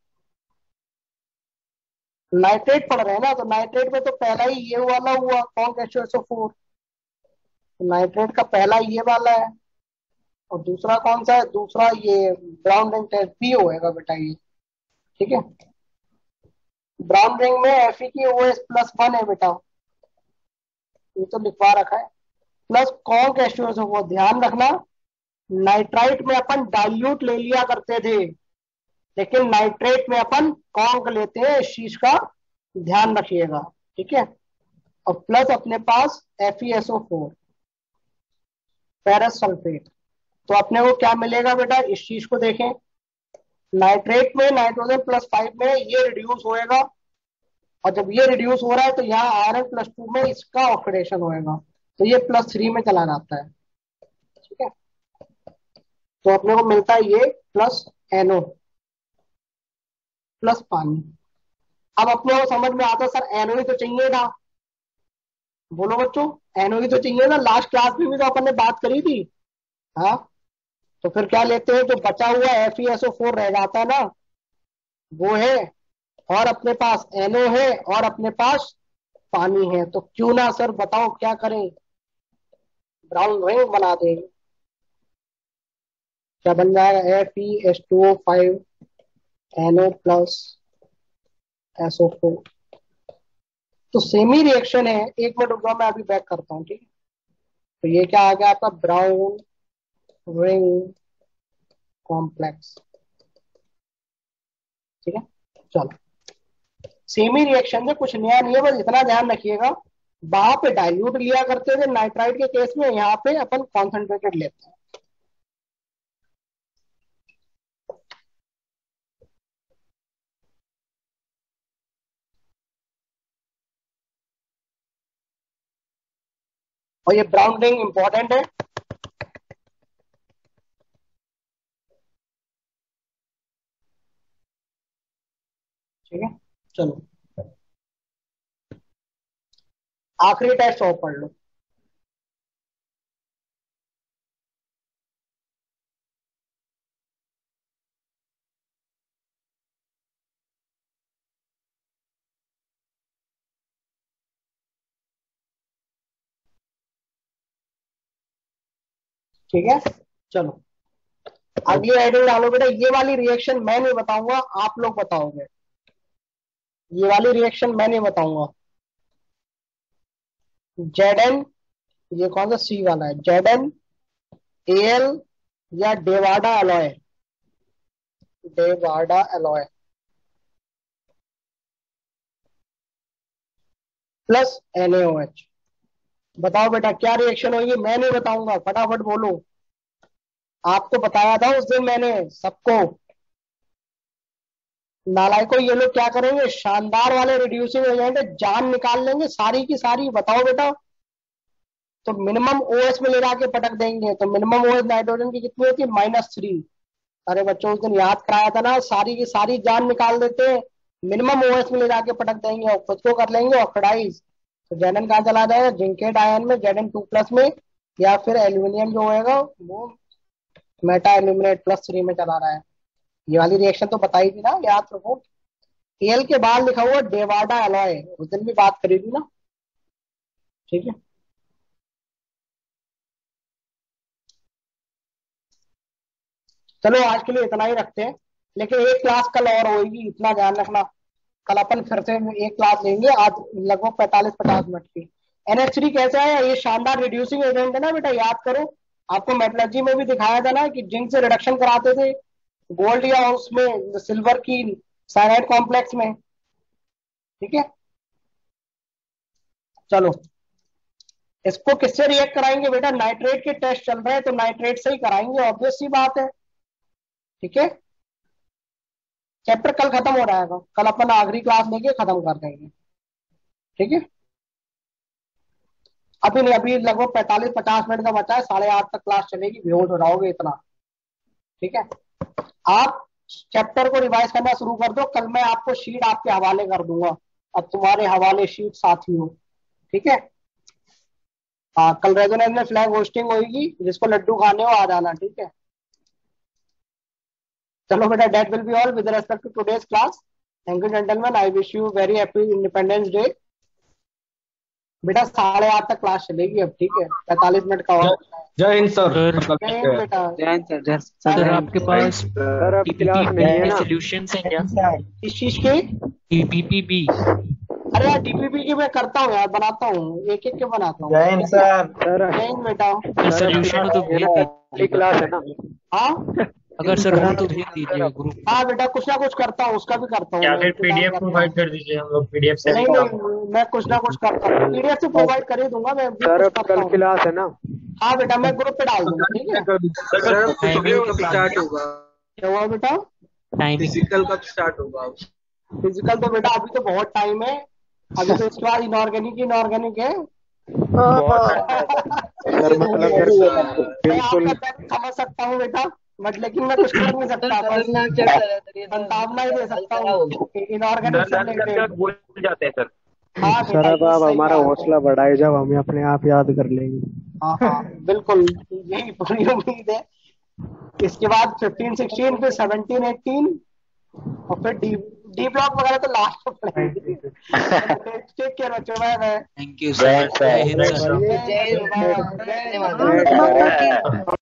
नाइट्रेट पढ़ रहे हैं ना, तो नाइट्रेट में तो पहला ही ये वाला हुआ कॉन्क H2SO4, तो नाइट्रेट का पहला ये वाला है, और दूसरा कौन सा है? दूसरा ये ब्राउन रिंग टेस्ट भी होएगा बेटा ये, ठीक है। ब्राउन रिंग में Fe की OS+1 है बेटा, ये तो लिखवा रखा है, प्लस कॉन्क H2SO4। ध्यान रखना, नाइट्राइट में अपन डाइल्यूट ले लिया करते थे, लेकिन नाइट्रेट में अपन कॉन्क लेते हैं, इस चीज का ध्यान रखिएगा, ठीक है। और प्लस अपने पास FeSO4 फेरस सल्फेट, तो अपने को क्या मिलेगा बेटा, इस चीज को देखें, नाइट्रेट में नाइट्रोजन +5 में ये रिड्यूस होएगा, और जब ये रिड्यूस हो रहा है तो यहाँ Rn+2 में इसका ऑक्सीडेशन होएगा, तो ये +3 में चला जाता है, ठीक है। तो अपने को मिलता है ये प्लस NO प्लस पानी। अब अपने को समझ में आता है सर NO ही तो चाहिए था, बोलो बच्चों, NO ही तो चाहिए था, लास्ट क्लास में भी तो अपन ने बात करी थी, हाँ। तो फिर क्या लेते हैं, जो बचा हुआ FeSO4 रह जाता है ना, वो है, और अपने पास NO है, और अपने पास पानी है, तो क्यों ना सर बताओ क्या करें, ब्राउन रिंग बना देंगे। क्या बन जाएगा, FeH2O5 NO प्लस SO4, तो सेम ही रिएक्शन है। एक मिनट रुक जाओ, मैं अभी बैक करता हूँ, ठीक है। तो ये क्या आ गया आपका, ब्राउन रिंग कॉम्प्लेक्स, ठीक है। चलो, सेम ही रिएक्शन है, कुछ नया नहीं है, बस इतना ध्यान रखिएगा, वहां पे डाइल्यूट लिया करते थे नाइट्राइट के केस में, यहाँ पे अपन कॉन्सेंट्रेटेड लेते हैं। और ये ब्राउन रिंग इंपॉर्टेंट है, ठीक है। चलो, आखिरी टेस्ट और पढ़ लो। ठीक है, चलो अगली हेडिंग डालो बेटा, ये वाली रिएक्शन मैं नहीं बताऊंगा, आप लोग बताओगे, ये वाली रिएक्शन मैं नहीं बताऊंगा। Zn, ये कौन सा C वाला है, Zn Al या डेवाडा एलॉय, डेवाडा एलॉय प्लस NaOH, बताओ बेटा क्या रिएक्शन होगी, मैं नहीं बताऊंगा, फटाफट बोलो। आपको बताया था उस दिन मैंने सबको, नालायकों, ये लोग क्या करेंगे, शानदार वाले रिड्यूसिंग एजेंट जान निकाल लेंगे सारी की सारी, बताओ बेटा। तो मिनिमम OH में ले जाके पटक देंगे, तो मिनिमम OH नाइट्रोजन की कितनी होती है, -3। अरे बच्चों, उस दिन याद कराया था ना, सारी की सारी जान निकाल देते हैं, मिनिमम OH में ले जाके पटक देंगे, और खुद को कर लेंगे ऑक्सीडाइज, तो Zn कहाँ चला जाएगा, जिंकेट आयन में, Zn2+ में, या फिर एल्यूमिनियम जो होएगा वो मेटा एल्यूमिनेट +3 में चला रहा है। ये वाली रिएक्शन तो बताई थी ना, याद रखो। एल के बाद लिखा हुआ डेवाडा एलॉय, उस दिन भी बात करी थी ना, ठीक है। चलो आज के लिए इतना ही रखते हैं, लेकिन एक क्लास कल और होगी, इतना ध्यान रखना, कल अपन फिर से एक क्लास लेंगे, आज लगभग 45-50 मिनट की। NH3 कैसा है, ये शानदार रिड्यूसिंग एजेंट है ना बेटा, याद करो, आपको मेटलर्जी में भी दिखाया था ना कि जिंक से रिडक्शन कराते थे गोल्ड या उसमें सिल्वर की साइनाइड कॉम्प्लेक्स में, ठीक है। चलो इसको किससे रिएक्ट कराएंगे बेटा? नाइट्रेट के टेस्ट चल रहे हैं तो नाइट्रेट से ही कराएंगे, ऑब्वियस सी बात है। ठीक है, चैप्टर कल खत्म हो जाएगा, कल अपन आखिरी क्लास लेके खत्म कर देंगे। ठीक है, अभी नहीं, अभी लगभग 45-50 मिनट का बचा है, 8:30 तक क्लास चलेगी, बेहोश हो जाओगे इतना। ठीक है, आप चैप्टर को रिवाइज करना शुरू कर दो, कल मैं आपको शीट आपके हवाले कर दूंगा, अब तुम्हारे हवाले शीट साथी हो। ठीक है, हाँ, कल रेजोनेंस में फ्लैग होस्टिंग होगी, जिसको लड्डू खाने हो आ जाना। ठीक है, चलो बेटा, that will be all with respect to today's class. Thank you gentleman, I wish you very happy Independence Day. बेटा 8:30 तक क्लास चलेगी अब। ठीक है, 45 मिनट का और। जय हिंद सर। जय हिंद बेटा। सर आपके पास सर अब क्लास नहीं है ना? सॉल्यूशंस हैं क्या? इस चीज के? टीपीपी। अरे यार, डीपीपी की मैं करता हूँ यार, बनाता हूँ, एक एक के बनाता हूँ। जय हिंद सर। जय हिंद बेटा। सॉल्यूशन तो भेज दीजिए। क्लास है ना? हाँ अगर सर हो तो भेज दीजिए ग्रुप। हाँ बेटा, कुछ ना कुछ करता हूँ, उसका भी करता हूँ। या फिर पीडीएफ प्रोवाइड कर दीजिए, हम लोग पीडीएफ से नहीं नहीं, मैं कुछ ना कुछ करता हूँ, पीडीएफ से प्रोवाइड कर ही दूंगा मैं। सर अब कल क्लास है ना? हाँ बेटा, मैं ग्रुप पे डाल दूंगा। ठीक है, स्टार्ट होगा? क्या हुआ बेटा? टाइम फिजिकल कब स्टार्ट होगा? फिजिकल तो बेटा अभी तो बहुत टाइम है, अभी तो इसके बाद इनऑर्गेनिक है। सर मतलब मैं आपका दर्द समझ सकता हूँ बेटा, बट लेकिन मैं कुछ कर नहीं सकता, संतावना ही दे सकता हूँ इनऑर्गेनिक से रिलेटेड। भूल जाते हैं सर। हाँ सर अब आप हमारा हौसला बढ़ाए, जब हमें अपने आप याद कर लेंगे। हाँ हाँ बिल्कुल, यही पूरी उम्मीद है। इसके बाद 15-16, फिर 17-18 और फिर डी ब्लॉक वगैरह तो लास्ट में पड़ेगी। टेक केयर बच्चों, bye bye. Thank you sir. जय हिंद सर। जय हिंद।